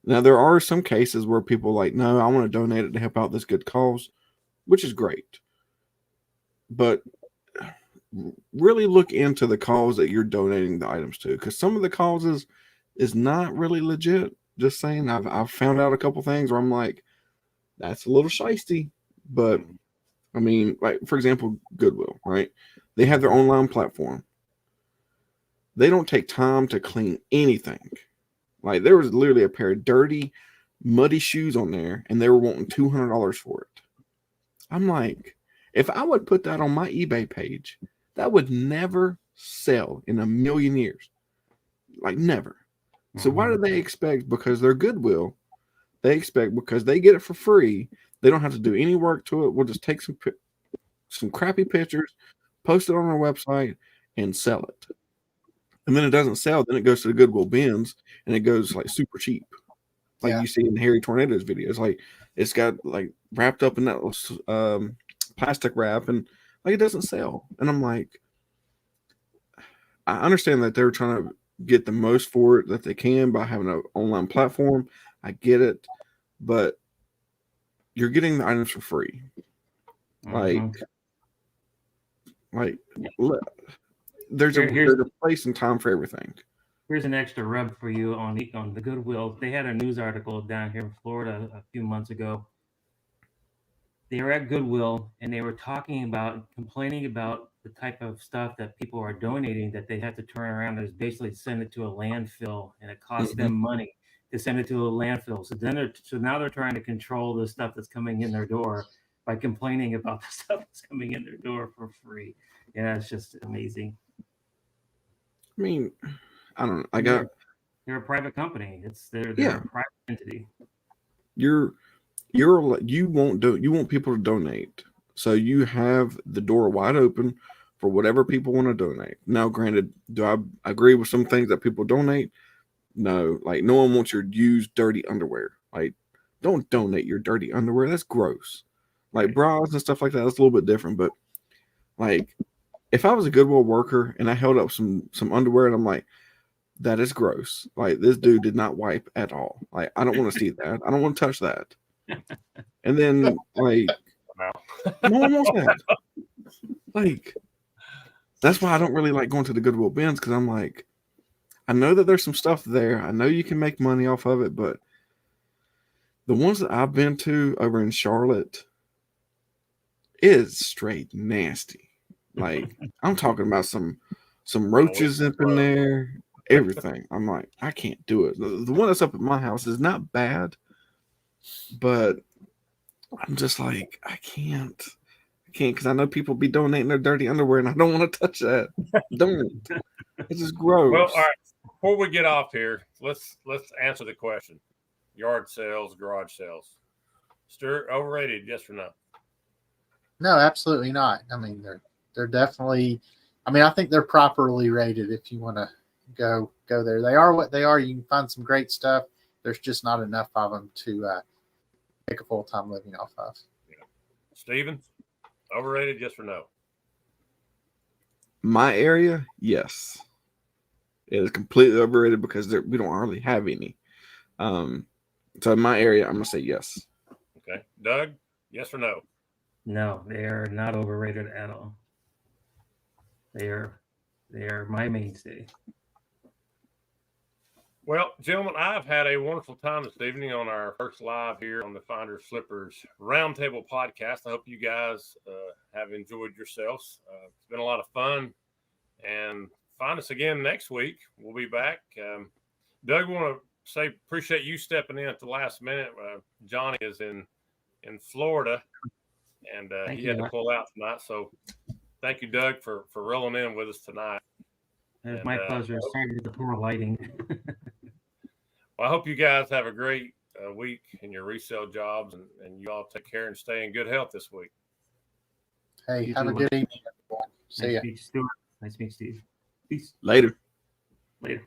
Now, there are some cases where people are like, no, I want to donate it to help out this good cause, which is great. But really look into the cause that you're donating the items to, because some of the causes is not really legit. Just saying, I've found out a couple things where I'm like, that's a little shisty. But, I mean, like, for example, Goodwill, right? They have their online platform. They don't take time to clean anything. Like, there was literally a pair of dirty, muddy shoes on there, and they were wanting $200 for it. I'm like, if I would put that on my eBay page, that would never sell in a million years. Like, never. So why do they expect, because they're Goodwill, they expect because they get it for free, they don't have to do any work to it. We'll just take some crappy pictures, post it on our website, and sell it. And then it doesn't sell. Then it goes to the Goodwill bins, and it goes like super cheap, like you see in Harry Tornado's videos. Like, it's got like wrapped up in that plastic wrap, and like it doesn't sell. And I'm like, I understand that they're trying to get the most for it that they can by having an online platform. I get it, but you're getting the items for free. Mhm. Like there's Here's a place and time for everything. Here's an extra rub for you on the Goodwill. They had a news article down here in Florida a few months ago. They were at Goodwill and they were complaining about the type of stuff that people are donating that they have to turn around and basically send it to a landfill, and it costs them money to send it to a landfill. So now they're trying to control the stuff that's coming in their door by complaining about the stuff that's coming in their door for free. Yeah, it's just amazing. I mean, I don't know. They're a private company. They're Yeah. a private entity. You want people to donate, so you have the door wide open for whatever people want to donate. Now, granted, do I agree with some things that people donate? No, like no one wants your used dirty underwear. Like, don't donate your dirty underwear. That's gross. Like bras and stuff like that, that's a little bit different. But like, if I was a Goodwill worker and I held up some underwear and I'm like, that is gross. Like, this dude did not wipe at all. Like, I don't want to see that. I don't want to touch that. And then, like, no one wants that. Like, that's why I don't really like going to the Goodwill bins, because I'm like, I know that there's some stuff there. I know you can make money off of it, but the ones that I've been to over in Charlotte is straight nasty. Like, I'm talking about some roaches up in there, everything. I'm like, I can't do it. The one that's up at my house is not bad, but I'm just like, I can't because I know people be donating their dirty underwear and I don't want to touch that. Don't. It's just gross. Well, all right. Before we get off here, let's answer the question: yard sales, garage sales. Stuart, overrated? Yes or no? No, absolutely not. I mean, they're definitely. I mean, I think they're properly rated. If you want to go there, they are what they are. You can find some great stuff. There's just not enough of them to make a full-time living off of. Yeah. Steven, overrated? Yes or no? My area, yes. It is completely overrated because we don't hardly have any. So in my area, I'm gonna say yes. Okay, Doug, yes or no? No, they are not overrated at all. They are my mainstay. Well, gentlemen, I've had a wonderful time this evening on our first live here on the Fynderz Flypperz Roundtable podcast. I hope you guys have enjoyed yourselves. It's been a lot of fun, and find us again next week. We'll be back. Doug, want to say appreciate you stepping in at the last minute. Johnny is in Florida, and he had to pull out tonight. So thank you, Doug, for rolling in with us tonight. It's my pleasure. Sorry for the poor lighting. Well, I hope you guys have a great week in your resale jobs, and you all take care and stay in good health this week. Hey, have a good evening, everyone. See ya. Nice to meet you, Stuart. Nice to meet you, Steve. Peace. Later. Later.